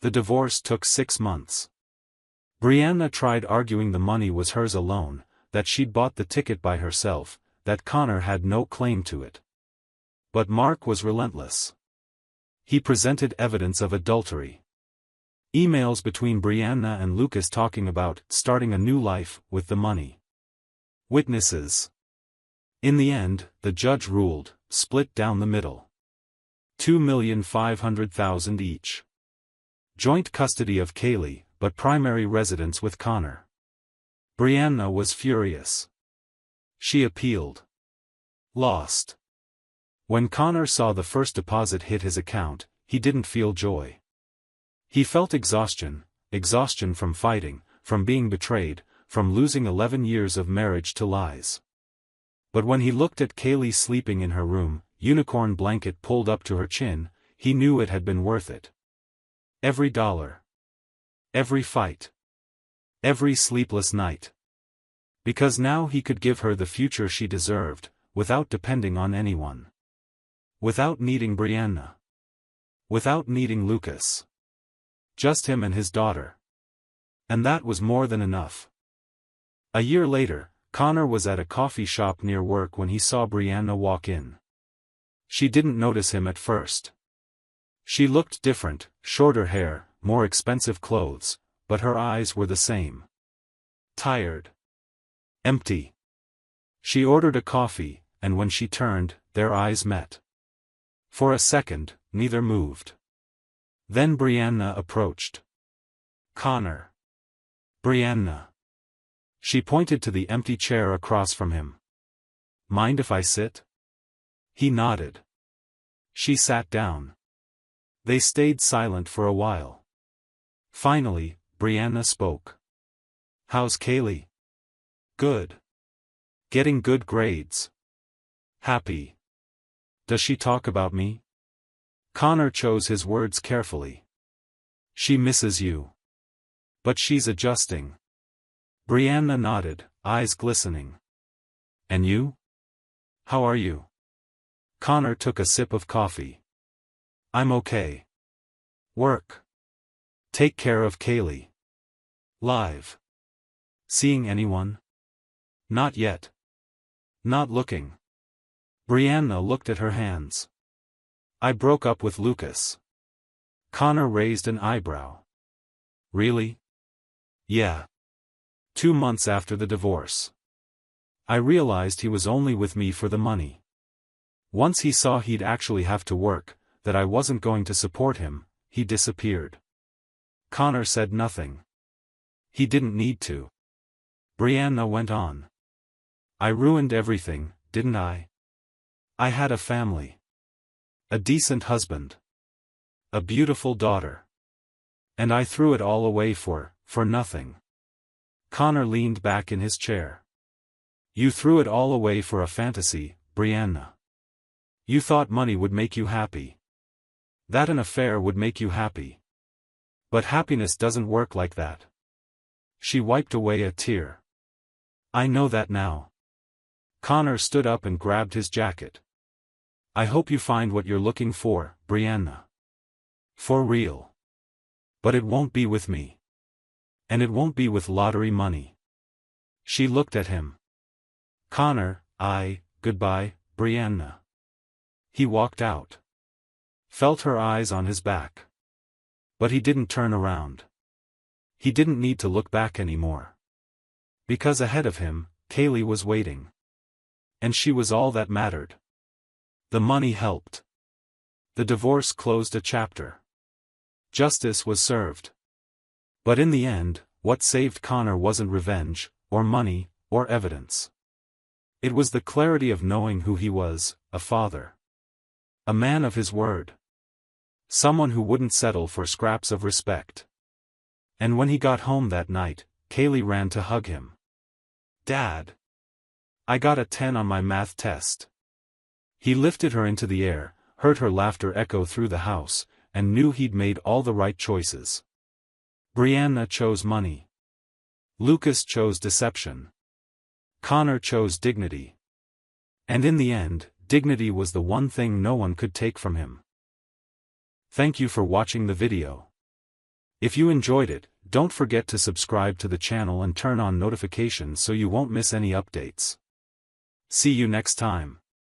S2: The divorce took 6 months. Brianna tried arguing the money was hers alone, that she'd bought the ticket by herself, that Connor had no claim to it. But Mark was relentless. He presented evidence of adultery. Emails between Brianna and Lucas talking about starting a new life with the money. Witnesses. In the end, the judge ruled, split down the middle. $2,500,000 each. Joint custody of Kaylee, but primary residence with Connor. Brianna was furious. She appealed. Lost. When Connor saw the first deposit hit his account, he didn't feel joy. He felt exhaustion from fighting, from being betrayed, from losing 11 years of marriage to lies. But when he looked at Kaylee sleeping in her room, unicorn blanket pulled up to her chin, he knew it had been worth it. Every dollar. Every fight. Every sleepless night. Because now he could give her the future she deserved, without depending on anyone. Without needing Brianna. Without needing Lucas. Just him and his daughter. And that was more than enough. A year later, Connor was at a coffee shop near work when he saw Brianna walk in. She didn't notice him at first. She looked different, shorter hair, more expensive clothes, but her eyes were the same. Tired. Empty. She ordered a coffee, and when she turned, their eyes met. For a second, neither moved. Then Brianna approached. Connor. Brianna. She pointed to the empty chair across from him. Mind if I sit? He nodded. She sat down. They stayed silent for a while. Finally, Brianna spoke. How's Kaylee? Good. Getting good grades. Happy. Does she talk about me? Connor chose his words carefully. She misses you. But she's adjusting. Brianna nodded, eyes glistening. And you? How are you? Connor took a sip of coffee. I'm okay. Work. Take care of Kaylee. Live. Seeing anyone? Not yet. Not looking. Brianna looked at her hands. I broke up with Lucas. Connor raised an eyebrow. Really? Yeah. 2 months after the divorce. I realized he was only with me for the money. Once he saw he'd actually have to work, that I wasn't going to support him, he disappeared. Connor said nothing. He didn't need to. Brianna went on. I ruined everything, didn't I? I had a family. A decent husband. A beautiful daughter. And I threw it all away for nothing. Connor leaned back in his chair. You threw it all away for a fantasy, Brianna. You thought money would make you happy. That an affair would make you happy. But happiness doesn't work like that. She wiped away a tear. I know that now. Connor stood up and grabbed his jacket. I hope you find what you're looking for, Brianna. For real. But it won't be with me. And it won't be with lottery money. She looked at him. Connor, goodbye, Brianna. He walked out. Felt her eyes on his back. But he didn't turn around. He didn't need to look back anymore. Because ahead of him, Kaylee was waiting. And she was all that mattered. The money helped. The divorce closed a chapter. Justice was served. But in the end, what saved Connor wasn't revenge, or money, or evidence. It was the clarity of knowing who he was, a father. A man of his word. Someone who wouldn't settle for scraps of respect. And when he got home that night, Kaylee ran to hug him. Dad! I got a 10 on my math test. He lifted her into the air, heard her laughter echo through the house, and knew he'd made all the right choices. Brianna chose money. Lucas chose deception. Connor chose dignity. And in the end, dignity was the one thing no one could take from him. Thank you for watching the video. If you enjoyed it, don't forget to subscribe to the channel and turn on notifications so you won't miss any updates. See you next time.